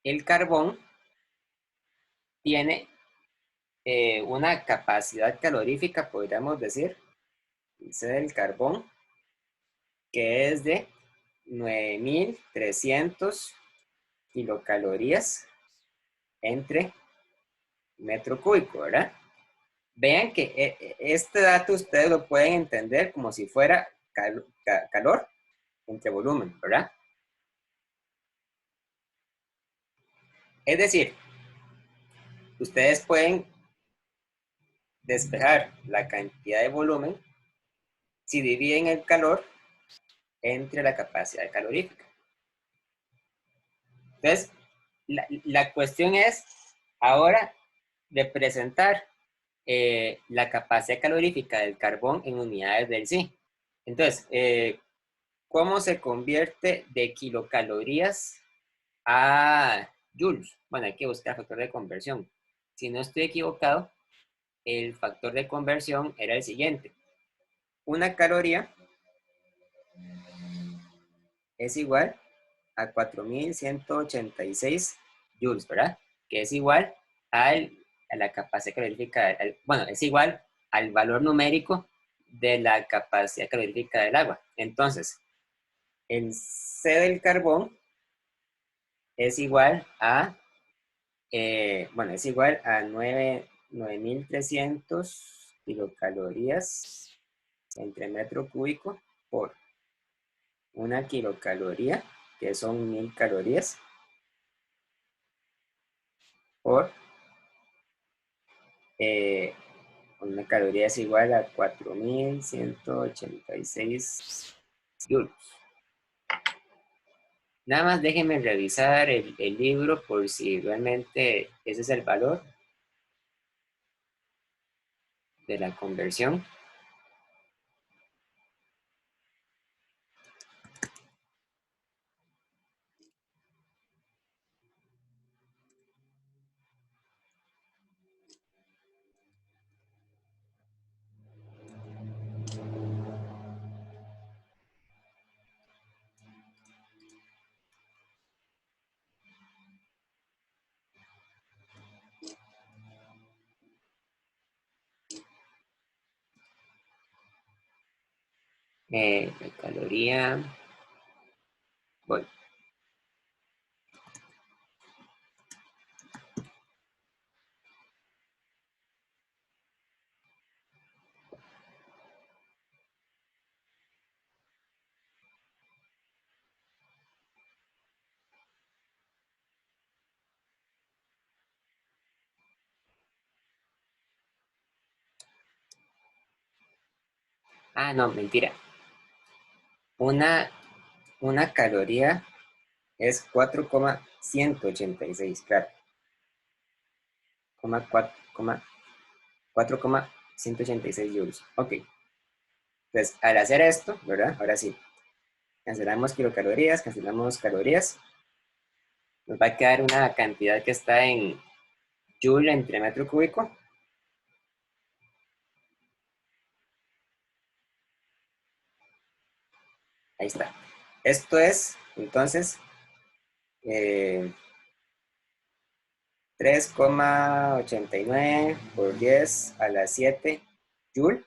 el carbón tiene una capacidad calorífica, podríamos decir, dice del carbón, que es de 9.300 kilocalorías entre metro cúbico, ¿verdad? Vean que este dato ustedes lo pueden entender como si fuera calor entre volumen, ¿verdad? Es decir, ustedes pueden despejar la cantidad de volumen si dividen el calor entre la capacidad calorífica. Entonces, la cuestión es ahora representar la capacidad calorífica del carbón en unidades del sí. Entonces, ¿cómo se convierte de kilocalorías a joules? Bueno, hay que buscar factor de conversión. Si no estoy equivocado, el factor de conversión era el siguiente. Una caloría es igual a 4.186 joules, ¿verdad? Que es igual a la capacidad calorífica, bueno, es igual al valor numérico de la capacidad calorífica del agua. Entonces, el C del carbón es igual a, bueno, es igual a 9.300 kilocalorías entre metro cúbico por una kilocaloría, que son 1.000 calorías, por una caloría es igual a 4.186 joules. Nada más déjenme revisar el libro por si realmente ese es el valor de la conversión. La caloría, voy. Ah, no, mentira. Una caloría es 4,186, claro. 4,186 joules. Ok. Entonces, al hacer esto, ¿verdad? Ahora sí. Cancelamos kilocalorías, cancelamos calorías. Nos va a quedar una cantidad que está en joule entre metro cúbico. Ahí está. Esto es, entonces, 3,89 por 10 a la 7 joule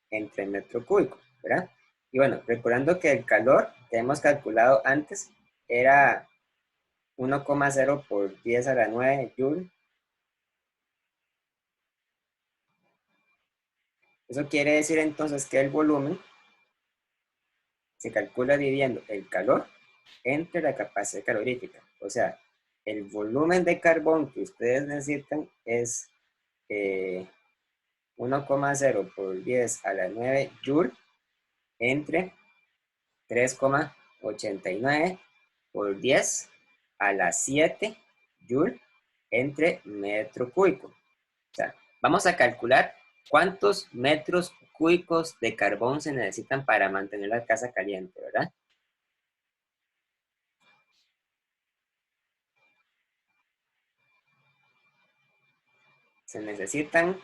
entre metro cúbico, ¿verdad? Y bueno, recordando que el calor que hemos calculado antes era 1,0 por 10 a la 9 joule. Eso quiere decir entonces que el volumen se calcula dividiendo el calor entre la capacidad calorífica. O sea, el volumen de carbón que ustedes necesitan es 1,0 por 10 a la 9 joule entre 3,89 por 10 a la 7 joule entre metro cúbico. O sea, vamos a calcular cuántos metros cúbicos de carbón se necesitan para mantener la casa caliente, ¿verdad? Se necesitan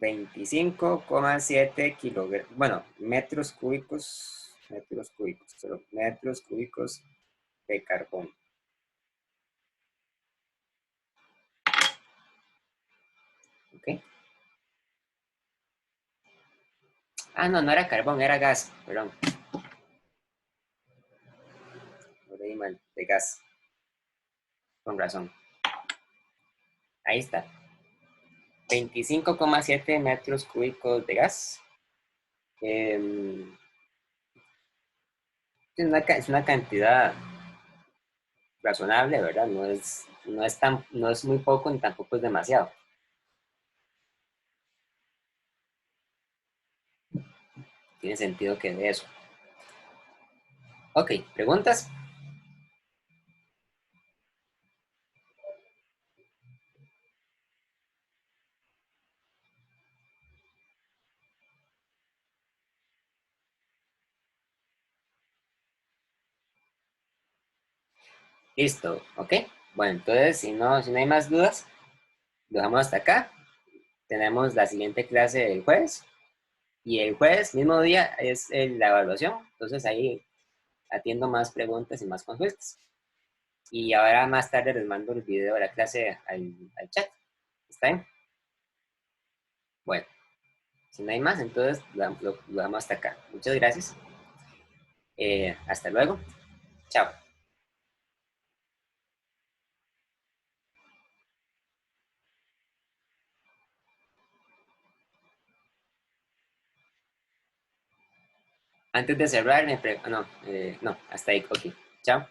25,7 kilogramos, bueno, metros cúbicos de carbón. ¿Ok? Ah, no, no era carbón, era gas, perdón. Lo leí mal, de gas. Con razón. Ahí está. 25,7 metros cúbicos de gas. Es una cantidad razonable, ¿verdad? No es muy poco ni tampoco es demasiado. Tiene sentido que de eso. Ok, ¿preguntas? Listo, ok. Bueno, entonces, si no hay más dudas, lo dejamos hasta acá. Tenemos la siguiente clase el jueves. Y el jueves, mismo día, es la evaluación. Entonces ahí atiendo más preguntas y más consultas. Y ahora más tarde les mando el video de la clase al chat. ¿Está bien? Bueno, si no hay más, entonces lo damos hasta acá. Muchas gracias. Hasta luego. Chao. Antes de cerrar, no, hasta ahí. Ok. Chao.